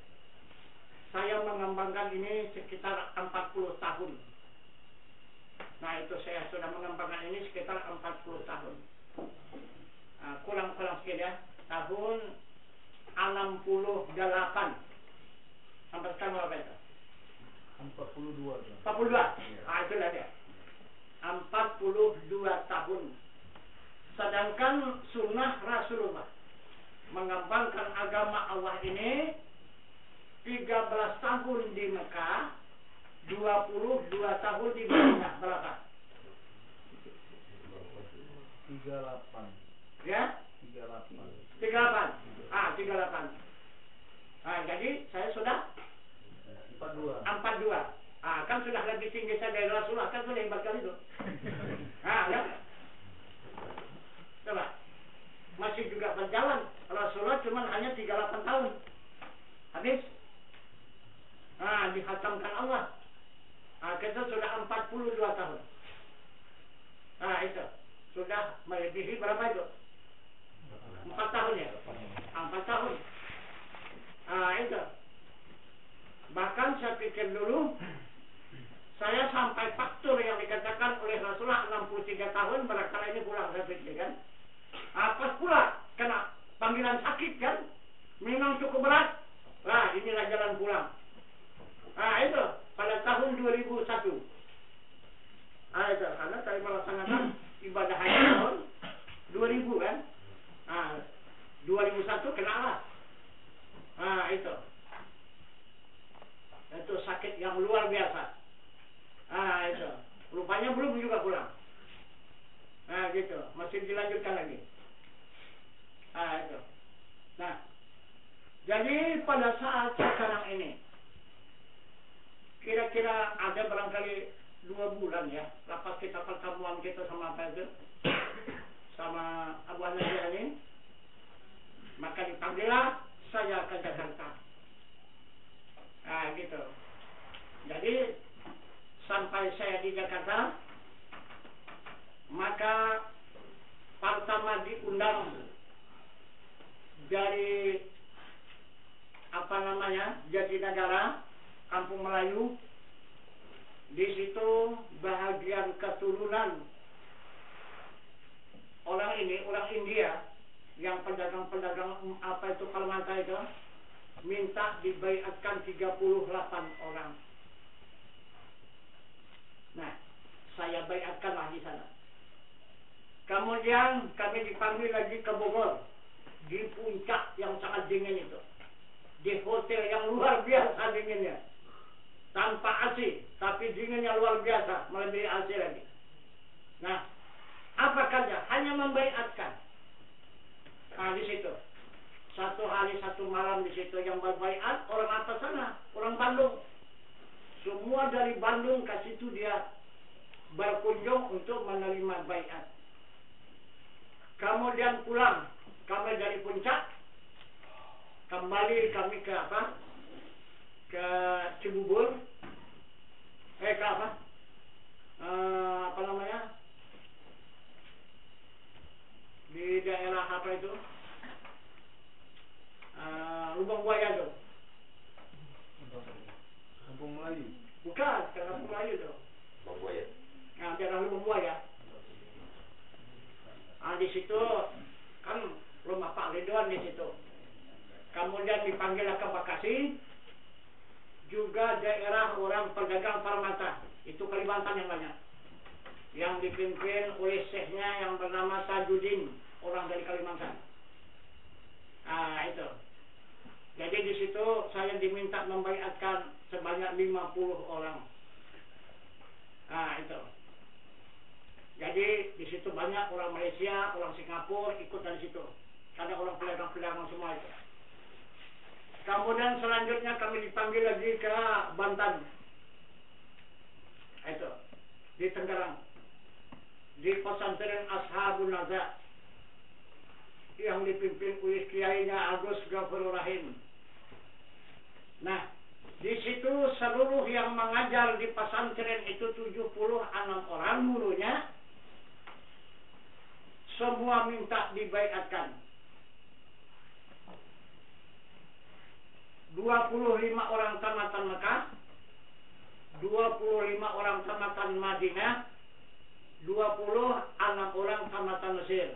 saya mengembangkan ini sekitar 40 tahun. Nah, itu saya sudah mengembangkan ini sekitar 40 tahun. Kurang-kurang sedikit ya. Tahun 68. Sampai sekarang berapa itu? 42. 42. Itulah dia. 42 tahun. Sedangkan sunnah Rasulullah mengembangkan agama Allah ini 13 tahun di Mekah, 22 tahun di Madinah. Berapa? 38. Ya? 38. 38. 38. Jadi saya sudah 42. 42. Kan sudah lebih tinggi saya dari Rasulullah, kan sudah hebat kali itu. Kan? Coba. Masih juga berjalan. Rasulullah cuma hanya 38 tahun. Habis. Dihatamkan Allah. Kita sudah 42 tahun. Itu. Sudah melebihi berapa itu? 4 tahun ya? 4 tahun. Itu. Bahkan saya pikir dulu, saya sampai faktur yang dikatakan oleh Rasulullah 63 tahun, barangkali ini pulang, saya pikir kan. Pas pula, kena panggilan sakit kan, memang cukup berat. Inilah jalan pulang. Itu, pada tahun 2001. Itu, karena saya melaksanakan ibadah haji tahun 2000 kan. 2001 kenalah. Itu. Itu sakit yang luar biasa. Itu. Rupanya belum juga pulang. Gitu. Masih dilanjutkan lagi. Itu. Nah. Jadi pada saat sekarang ini, kira-kira ada barangkali 2 bulan ya, lepas kita pertemuan kita sama apa itu, sama Abu Hanafiah ini, maka dipanggillah saya ke Jakarta. Gitu. Jadi sampai saya di Jakarta, maka pertama diundang dari Jatinegara, Kampung Melayu. Di situ bahagian keturunan orang ini, orang India, yang pedagang-pedagang apa itu Kalimantan itu, minta dibaiatkan 38 orang. Nah, saya baiatkanlah di sana. Kemudian kami dipanggil lagi ke Bogor, di puncak yang sangat dingin itu, di hotel yang luar biasa dinginnya, tanpa AC, tapi dinginnya luar biasa, melebihi AC lagi. Nah, apa kerja? Hanya membaiatkan. Di situ 1 hari 1 malam di situ yang berbaiat orang apa sana? Orang Bandung. Semua dari Bandung ke situ dia berkunjung untuk menerima baiat. Kemudian pulang kami dari puncak, kembali kami ke apa? Ke Cibubur. Ke apa? Apa namanya? Di daerah apa itu? Lubang Buaya itu. Kampung Melayu. Bukan, ke Kampung Melayu itu. Lubang Buaya. Daerah Lubang Buaya. Di situ kan rumah Pak Ridwan di situ. Kemudian dipanggil ke Bekasi, juga daerah orang pedagang Farmata, itu Kalimantan yang banyak, yang dipimpin oleh syekhnya yang bernama Tajudin, orang dari Kalimantan. Itu. Jadi di situ saya diminta membaiatkan sebanyak 50 orang. Itu. Jadi di situ banyak orang Malaysia, orang Singapura ikut dari situ. Ada orang pedagang-pedagang semua itu. Kemudian selanjutnya kami dipanggil lagi ke Banten. Itu. Di Tenggarang. Di pesantren Ashabun Naza, yang dipimpin oleh kiainya Agus Ghafurur Rahim. Nah, di situ seluruh yang mengajar di pesantren itu 76 orang gurunya, semua minta dibaiatkan. 25 orang tamatan Mekah, 25 orang tamatan Madinah, 26 orang tamatan Mesir.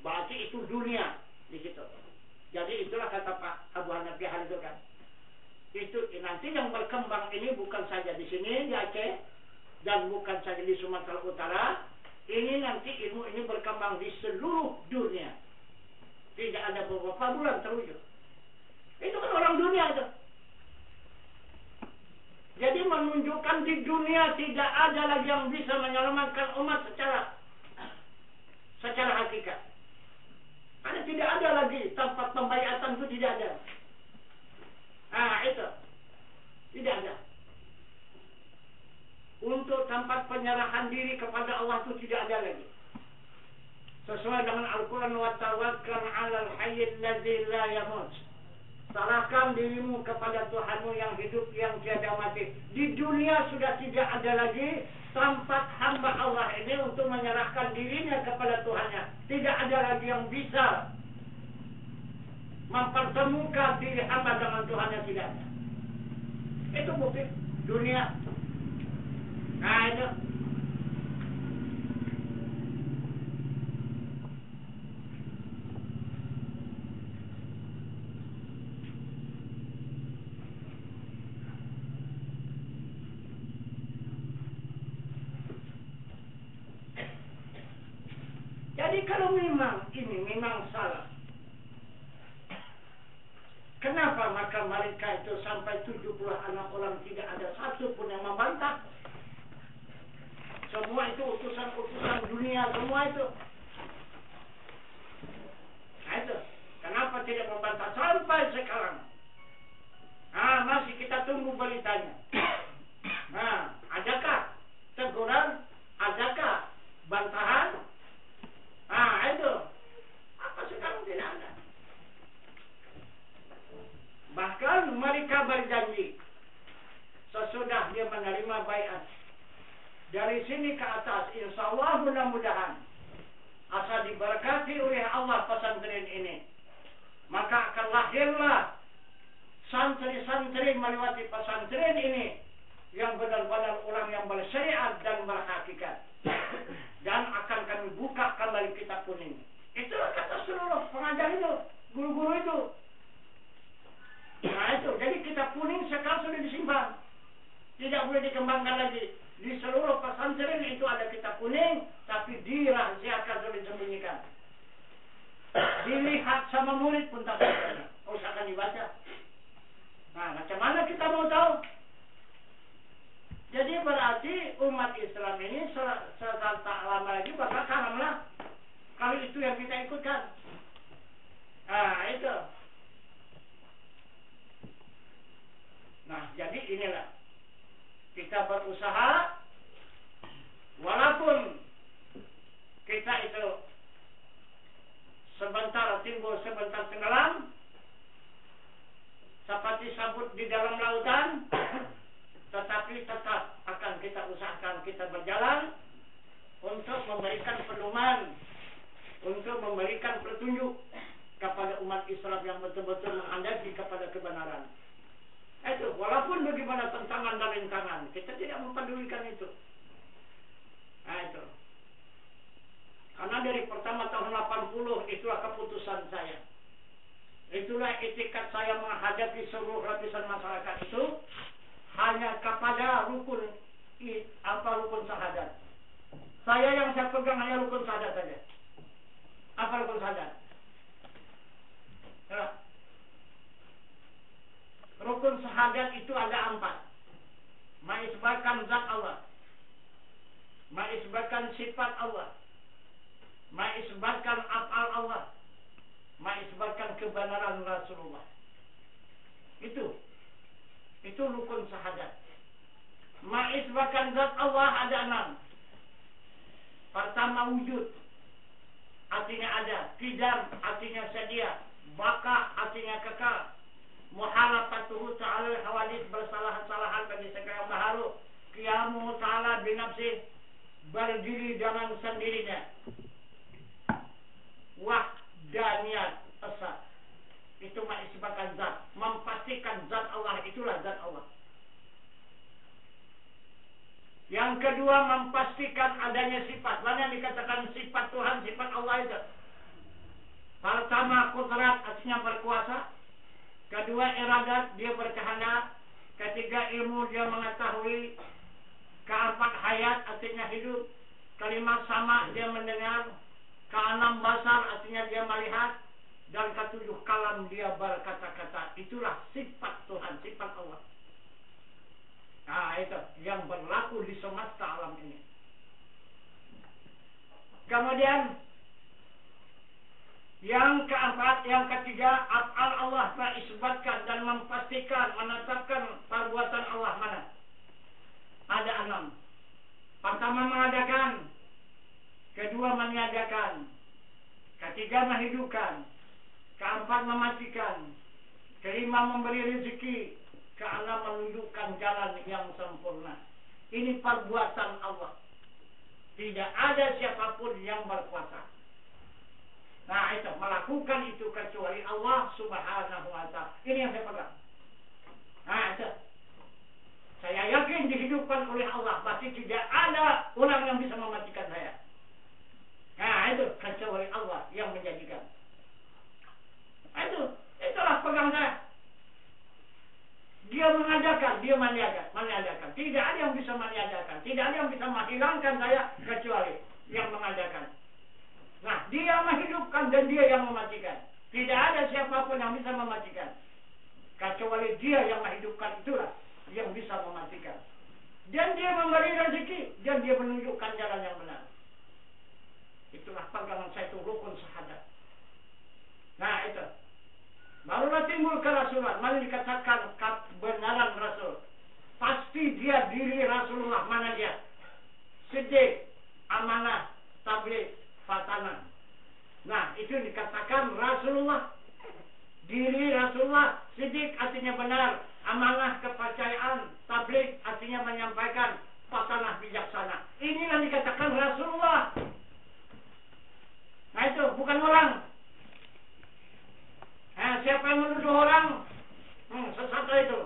Berarti itu dunia di situ. Jadi itulah kata Pak Abu Hanafi hari itu kan. Itu nanti yang berkembang ini bukan saja di sini di Aceh dan bukan saja di Sumatera Utara. Ini nanti ilmu ini berkembang di seluruh dunia. Tidak ada beberapa bulan terwujud. Itu kan orang dunia itu. Jadi menunjukkan di dunia tidak ada lagi yang bisa menyelamatkan umat secara hakikat. Karena tidak ada lagi tempat pembayatan itu tidak ada. Itu tidak ada. Untuk tempat penyerahan diri kepada Allah itu tidak ada lagi. Sesuai dengan Al-Quran, wa tawakkal 'alal hayyil ladzi la yamut. Serahkan dirimu kepada Tuhanmu yang hidup, yang tiada mati. Di dunia sudah tidak ada lagi tempat hamba Allah ini untuk menyerahkan dirinya kepada Tuhannya. Tidak ada lagi yang bisa mempertemukan diri hamba dengan Tuhannya, tidak ada. Itu bukti dunia. Itu. Jadi kalau memang ini memang salah, kenapa maka mereka itu sampai 76 orang tidak ada satu pun yang membantah? Semua itu utusan-utusan dunia semua itu. Itu. Kenapa tidak membantah sampai sekarang? Masih kita tunggu beritanya. Adakah teguran? Adakah bantahan? Itu. Apa sekarang tidak ada? Bahkan mereka berjanji sesudah dia menerima baiat dari sini ke atas, insya Allah mudah-mudahan asal diberkati oleh Allah pesantren ini, maka akan lahirlah santri-santri melewati pesantren ini yang benar-benar orang yang bersyariat dan berhakikat, dan akan kami buka kembali kitab kuning. Itulah kata seluruh pengajar itu, guru-guru itu. Itu, jadi kitab kuning sekarang sudah disimpan, tidak boleh dikembangkan lagi. Di seluruh pesantren itu ada kitab kuning, tapi dirahasiakan atau disembunyikan. Dilihat sama murid pun tak bisa. Usahakan dibaca. Macam mana kita mau tahu? Jadi berarti umat Islam ini tak lama lagi bakal karam lah. Kalau itu yang kita ikutkan. Itu. Jadi inilah. Kita berusaha, walaupun kita itu sebentar timbul, sebentar tenggelam, seperti sabut di dalam lautan, tetapi tetap akan kita usahakan kita berjalan untuk memberikan pedoman, untuk memberikan petunjuk kepada umat Islam yang betul-betul menghendaki kepada kebenaran. Itu, walaupun bagaimana tentangan dan rintangan, kita tidak mempedulikan itu. Itu. Karena dari pertama tahun 80, itulah keputusan saya. Itulah etikat saya menghadapi seluruh lapisan masyarakat itu, hanya kepada rukun syahadat. Yang saya pegang hanya rukun syahadat saja. Apa rukun syahadat? Rukun syahadat itu ada 4. Mengisbatkan zat Allah, mengisbatkan sifat Allah, mengisbatkan af'al Allah, mengisbatkan kebenaran Rasulullah. Itu rukun syahadat. Mengisbatkan zat Allah ada 6. Pertama wujud, artinya ada. Qidam, artinya sedia. Baka, artinya kekal. Muhalafatuhu ta'ala hawadith, bersalah-salahan bagi segala yang makhluk. Qiyamuhu ta'ala binafsih, berdiri dengan sendirinya. Wahdaniyat esa, itu mengisbatkan zat. Memastikan zat Allah itulah zat Allah. Yang kedua, memastikan adanya sifat. Mana dikatakan sifat Tuhan, sifat Allah itu? Pertama, kudrat, artinya berkuasa. Kedua, iradat, dia berkehendak. Ketiga, ilmu, dia mengetahui. Keempat, hayat, artinya hidup. Kelima, sama, dia mendengar. Keenam, basar, artinya dia melihat. Dan ketujuh, kalam, dia berkata-kata. Itulah sifat Tuhan, sifat Allah. Nah, itu yang berlaku di semesta alam ini. Kemudian yang keempat, yang ketiga, af'al Allah mengisbatkan dan memastikan, menetapkan perbuatan Allah mana? Ada 6. Pertama, mengadakan. Kedua, meniadakan. Ketiga, menghidupkan. Keempat, mematikan. Kelima, memberi rezeki. Keenam, menunjukkan jalan yang sempurna. Ini perbuatan Allah. Tidak ada siapapun yang berkuasa. Nah, itu melakukan itu kecuali Allah Subhanahu wa ta'ala. Ini yang saya pegang. Nah, itu. Saya yakin dihidupkan oleh Allah. Berarti tidak ada orang yang bisa mematikan saya. Nah, itu kecuali Allah yang menjadikan. Nah, itulah pegang saya. Dia mengadakan, dia meniadakan. Tidak ada yang bisa meniadakan. Tidak ada yang bisa menghilangkan saya kecuali yang mengadakan. Nah, dia menghidupkan dan dia yang mematikan. Tidak ada siapapun yang bisa mematikan. Kecuali dia yang menghidupkan, itulah yang bisa mematikan. Dan dia memberi rezeki. Dan dia menunjukkan jalan yang benar. Itulah pegangan saya, itu rukun syahadat. Nah, itu. Barulah timbul kerasulan. Mana dikatakan kebenaran Rasul. Pasti dia diri Rasulullah. Mana dia? Siddiq, amanah, tabligh, fatanah. Nah, itu dikatakan Rasulullah. Diri Rasulullah. Siddiq artinya benar. Amanah, kepercayaan. Tabligh artinya menyampaikan. Fatanah, bijaksana. Inilah dikatakan Rasulullah. Nah, itu bukan orang. Nah, siapa yang menuduh orang? Sesat itu.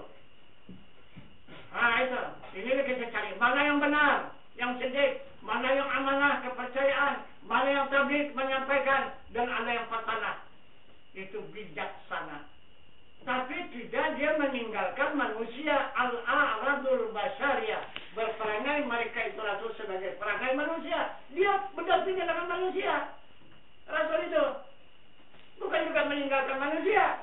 Nah, itu. Ini kita cari. Mana yang benar? Yang siddiq. Mana yang amanah, kepercayaan. Mana yang tabligh, menyampaikan. Dan ada yang fatanah. Itu bijaksana. Tapi tidak dia meninggalkan manusia. Al-a'radul basyariyah. Berperangai mereka itu Rasul sebagai perangai manusia. Dia berdampingan dengan manusia. Rasul itu. Bukan juga meninggalkan manusia.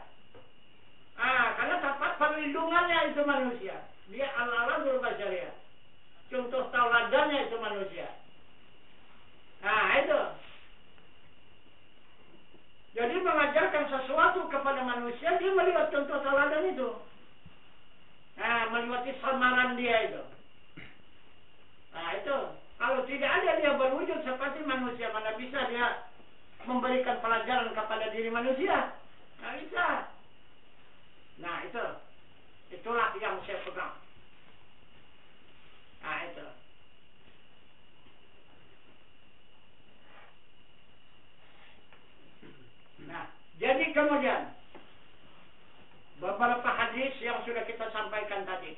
Karena tempat perlindungannya itu manusia. Dia al-aladul basyariyah. Contoh tauladannya itu manusia. Nah, itu. Jadi mengajarkan sesuatu kepada manusia, dia melihat contoh tauladan itu. Nah, melewati samaran dia itu. Nah, itu. Kalau tidak ada dia berwujud seperti manusia, mana bisa dia memberikan pelajaran kepada diri manusia? Nggak bisa. Nah, itu. Itulah yang saya pegang. Nah, itu. Nah, jadi kemudian beberapa hadis yang sudah kita sampaikan tadi.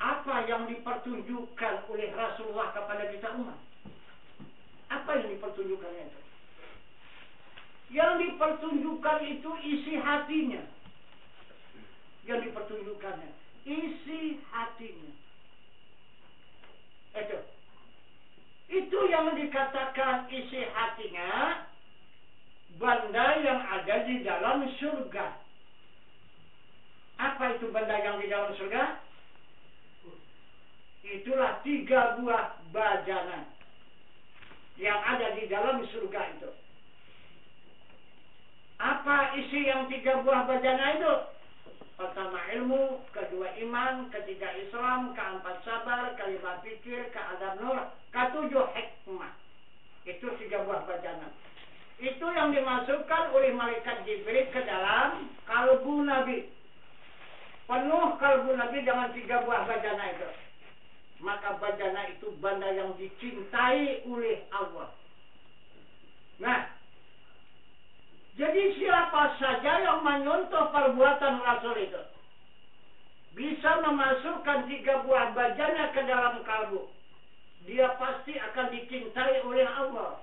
Apa yang dipertunjukkan oleh Rasulullah kepada kita umat? Apa yang dipertunjukkannya itu? Yang dipertunjukkan itu isi hatinya. Yang dipertunjukkannya isi hatinya. Itu yang dikatakan isi hatinya, benda yang ada di dalam surga. Apa itu benda yang di dalam surga? Itulah 3 buah bajana yang ada di dalam surga itu. Apa isi yang 3 buah bajana itu? Pertama ilmu, kedua iman, ketiga Islam, keempat sabar, kelima fikir, keadab nur, ketujuh hikmah. Itu 3 buah bajana. Itu yang dimasukkan oleh malaikat Jibril ke dalam kalbu Nabi. Penuh kalbu Nabi dengan 3 buah bajana itu. Maka bajana itu benda yang dicintai oleh Allah. Nah, Jadi siapa saja yang menyontoh perbuatan Rasul itu bisa memasukkan 3 buah bajana ke dalam kalbu. Dia pasti akan dicintai oleh Allah.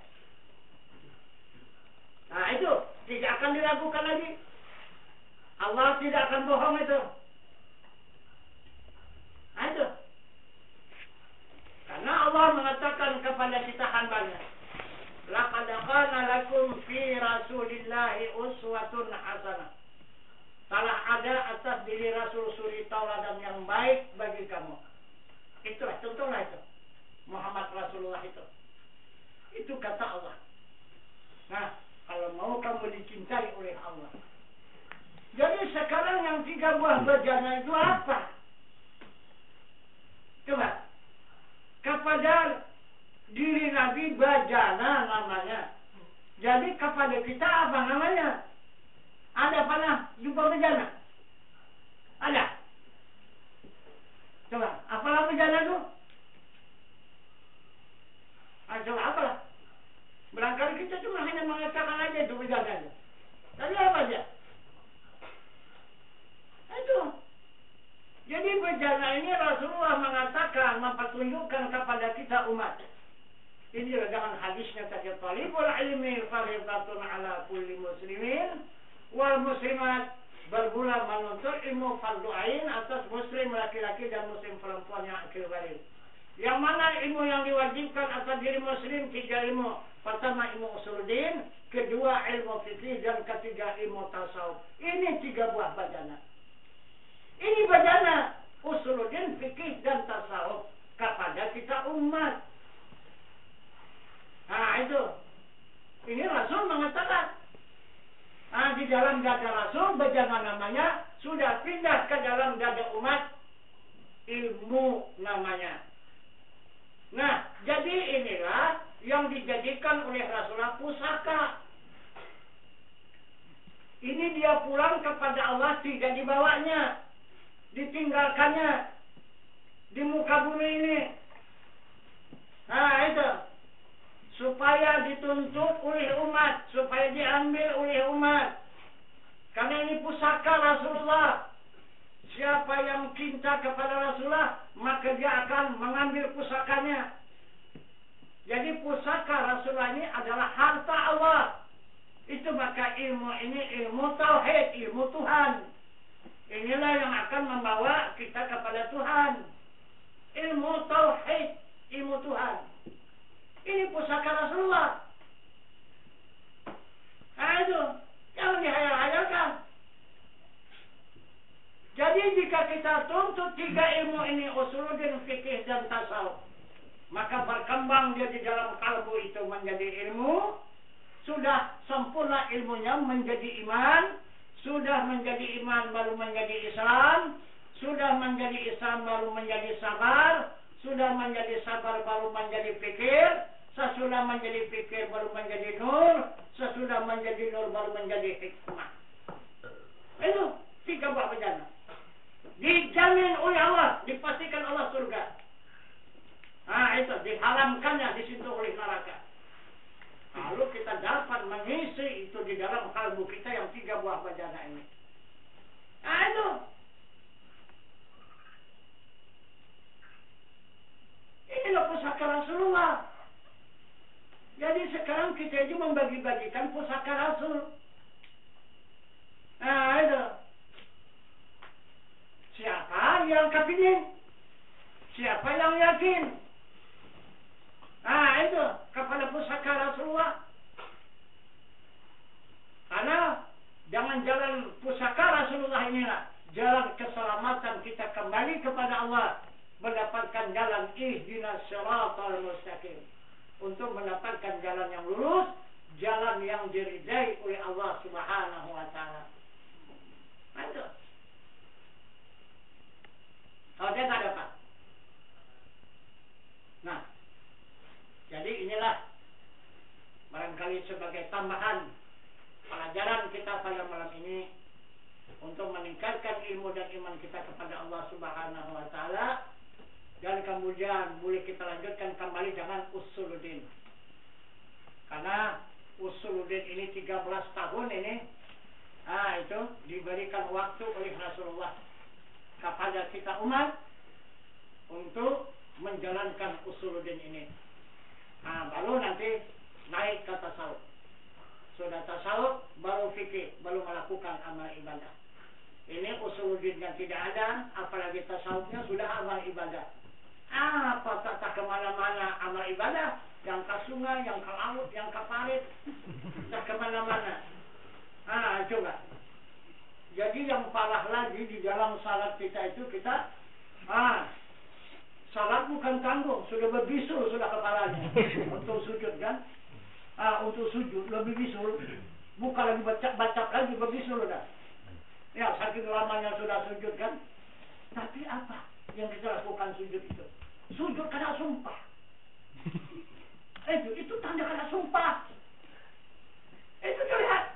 Nah itu tidak akan diragukan lagi. Allah tidak akan bohong itu. Nah itu. Karena Allah mengatakan kepada kita hambanya, laqad kana lakum fi rasulillahi uswatun hasanah. Telah ada atas diri Rasul suri tauladan yang baik bagi kamu. Itulah contohnya itu. Muhammad Rasulullah itu. Itu kata Allah. Nah, kalau mau kamu dicintai oleh Allah. Jadi sekarang yang 3 buah bajana itu apa? Coba. Kepada diri Nabi bajana namanya. Jadi kepada kita apa namanya? Ada pernah jumpa bejana? Ada? Coba, apalah bejana itu? Coba, apalah? Barangkali kita cuma hanya mengatakan aja itu bejana itu. Tapi apa aja? Itu. Jadi bejana ini Rasulullah mengatakan, mempertunjukkan kepada kita umat. Ini dengan hadisnya tadi, talibul ilmi fardhatun ala kulli muslimin. Wal muslimat, berbulan menuntut ilmu fardu ain atas muslim laki-laki dan muslim perempuan yang akil balik. Yang mana ilmu yang diwajibkan atas diri muslim 3 ilmu. Pertama ilmu usuluddin, kedua ilmu fikih, dan ketiga ilmu tasawuf. Ini 3 buah bajana. Ini bajana usuluddin, fikih, dan tasawuf kepada kita umat. Nah itu. Ini Rasul mengatakan. Di dalam dada Rasul bajana namanya, sudah pindah ke dalam dada umat ilmu namanya. Nah, jadi inilah yang dijadikan oleh Rasulullah pusaka. Ini dia pulang kepada Allah tidak dibawanya, ditinggalkannya di muka bumi ini. Nah itu. Supaya dituntut oleh umat, supaya diambil oleh umat. Karena ini pusaka Rasulullah. Siapa yang cinta kepada Rasulullah, maka dia akan mengambil pusakanya. Jadi pusaka Rasulullah ini adalah harta Allah. Itu maka ilmu ini ilmu tauhid, ilmu Tuhan. Inilah yang akan membawa kita kepada Tuhan. Ilmu tauhid, ilmu Tuhan. Ini pusaka Rasulullah. Nah itu, jangan dihayal-hayalkan. Jadi jika kita tuntut 3 ilmu ini, usuluddin, fikih, dan tasawuf, maka berkembang dia di dalam kalbu itu menjadi ilmu. Sudah sempurna ilmunya menjadi iman. Sudah menjadi iman baru menjadi Islam. Sudah menjadi Islam baru menjadi sabar. Sudah menjadi sabar baru menjadi fikir. Sesudah menjadi fikir baru menjadi nur. Sesudah menjadi nur baru menjadi hikmah. Itu 3 buah bejana. Dijamin oleh Allah, dipastikan Allah surga. Nah itu, diharamkannya, disentuh oleh neraka. Lalu kita dapat mengisi itu di dalam kalbu kita yang 3 buah bejana ini. Nah itu. Inilah pusaka Rasulullah. Jadi sekarang kita itu membagi-bagikan pusaka Rasul. Nah itu. Siapa yang kepingin? Siapa yang yakin? Nah itu kepada pusaka Rasulullah. Karena jangan jalan pusaka Rasulullah inilah jalan keselamatan kita kembali kepada Allah, mendapatkan jalan ihdinas siratal mustaqim. Untuk mendapatkan jalan yang lurus, jalan yang diridai oleh Allah Subhanahu wa taala. Mantap. Kalau dia tak dapat. Nah, jadi inilah barangkali sebagai tambahan pelajaran kita pada malam ini untuk meningkatkan ilmu dan iman kita kepada Allah Subhanahu wa taala. Dan kemudian boleh kita lanjutkan kembali dengan usuluddin. Karena Usuluddin ini 13 tahun ini. Itu diberikan waktu oleh Rasulullah kepada kita umat untuk menjalankan usuluddin ini. Baru nanti naik ke tasawuf. Sudah tasawuf, baru fikih, baru melakukan amal ibadah. Ini usuluddin yang tidak ada, apalagi tasawufnya sudah amal ibadah. Apa tak kemana-mana amal ibadah, yang ke sungai, yang ke laut, yang ke parit, tak kemana-mana. Coba. Jadi yang parah lagi di dalam salat kita itu kita, salat bukan tanggung, sudah berbisul sudah kepalanya untuk sujud kan? Untuk sujud lebih bisul, bukan lagi baca lagi berbisul udah. Ya saking lamanya sudah sujud kan? Tapi apa yang kita lakukan sujud itu? Sujud karena sumpah. Itu tanda karena sumpah. Itu dilihat.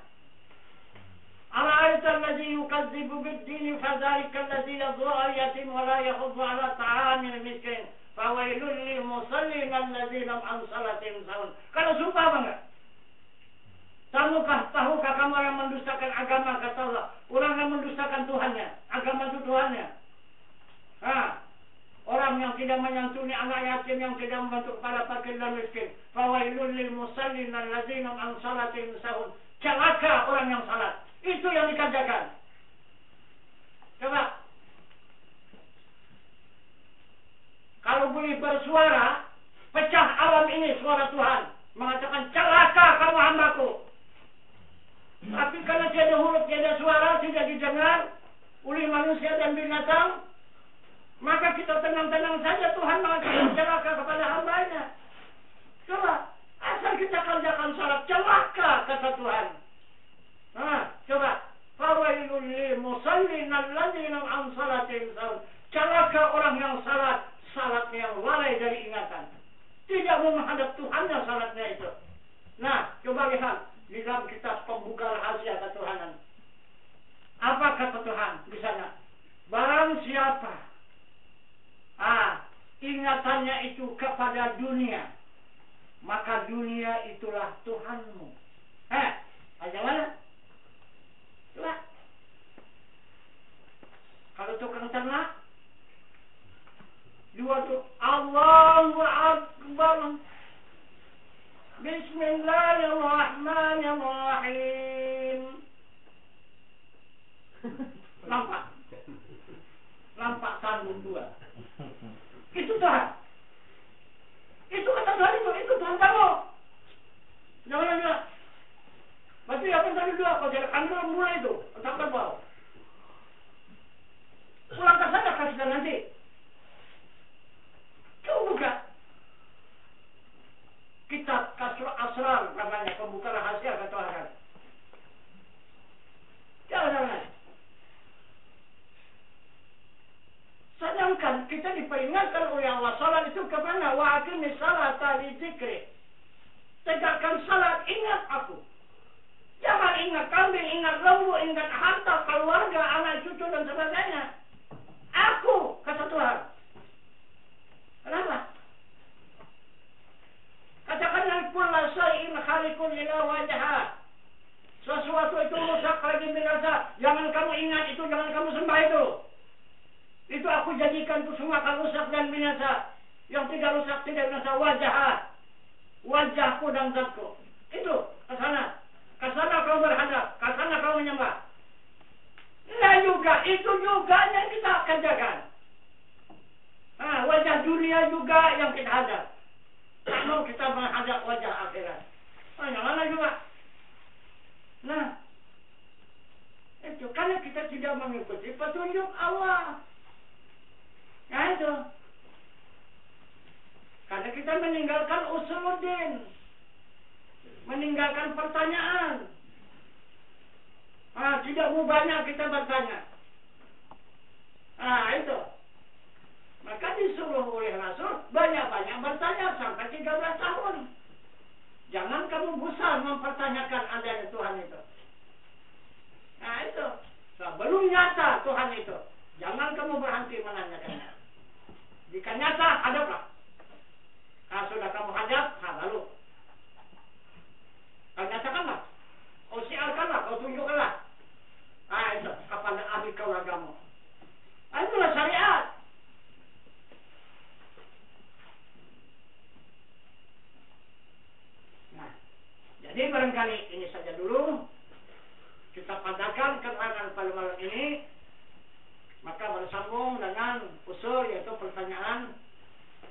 أرأيت الذي يكذب بالدين فذلك الذي يدعو اليتيم ولا يحض على طعام المسكين فويل للمصلين الذين هم عن صلاتهم ساهون. Kalau sumpah apa enggak? Tahukah kamu yang mendustakan agama, kata Allah, orang yang mendustakan Tuhannya, agama itu Tuhannya. Orang yang tidak menyantuni anak yatim, yang tidak membantu kepala fakir dan miskin. Fawailul lil musallin alladzina an salatihim sahun. Celaka orang yang salat. Itu yang dikerjakan. Coba. Kalau boleh bersuara, pecah alam ini suara Tuhan. Mengatakan, celaka kamu hambaku. Tapi karena tiada huruf, tiada suara, tidak didengar oleh manusia dan binatang, maka kita tenang-tenang saja Tuhan mengatakan celaka kepada hambanya. Coba, asal kita kerjakan salat, celaka kata Tuhan. Coba. Fawailul lil musallin alladzina an salatihim sahun. Celaka orang yang salatnya yang lalai dari ingatan. Tidak mau menghadap Tuhannya salatnya itu. Coba lihat di dalam kitab pembuka rahasia ketuhanan. Apa kata Tuhan di sana? Barang siapa ingatannya itu kepada dunia, maka dunia itulah Tuhanmu. Bagaimana? Coba. Kalau tukang ternak, dua tuh Allahu Akbar. Bismillahirrahmanirrahim. Lampak sambung dua. Itu Tuhan. Itu kata Tuhan itu Tuhan kamu. Jangan bilang. Berarti apa yang tadi dua? Kalau jalan kandung mulai itu, sampai bawah. Pulang ke sana kasih nanti. Coba buka. Kitab Kasrul Asrar namanya, pembuka rahasia ketuhanan. Jangan. Sedangkan kita diperingatkan oleh Allah, salat itu kemana? Wa aqimis salata li dzikri. Tegakkan salat, ingat aku. Jangan ingat kambing, ingat lembu, ingat harta, keluarga, anak cucu dan sebagainya. Aku, kata Tuhan. Kenapa? Katakanlah kulla syai'in khaliqun ila wajha. Sesuatu itu rusak lagi binasa. Jangan kamu ingat itu, jangan kamu sembah itu. Itu aku jadikan itu semua akan rusak dan binasa. Yang tidak rusak, tidak binasa, wajah. Wajahku dan zatku. Itu, ke sana. Ke sana kau berhadap, ke sana kau menyembah. Juga, itu juga yang kita kerjakan. Wajah dunia juga yang kita hadap. Kalau kita menghadap wajah akhirat. Yang mana juga. Itu karena kita tidak mengikuti petunjuk Allah. Itu. Karena kita meninggalkan usuluddin. Meninggalkan pertanyaan. Tidak mau banyak kita bertanya. Itu. Maka disuruh oleh Rasul banyak-banyak bertanya sampai 13 tahun. Jangan kamu bosan mempertanyakan adanya Tuhan itu. Itu. Sebelum nyata Tuhan itu, jangan kamu berhenti menanyakannya. Jika nyata, hadaplah. Kalau sudah kamu hadap, baru. nyatakanlah. Kau siarkanlah, kau tunjukkanlah. Itu kepada ahli kau agama. Itulah syariat. Nah, jadi barangkali ini saja dulu. Kita padakan keterangan pada malam ini. Maka bersambung dengan usul yaitu pertanyaan.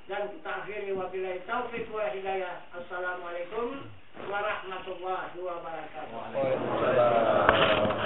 Dan kita akhiri wabillahi taufiq wal hidayah. Assalamualaikum warahmatullahi wabarakatuh. Waalaikumsalam.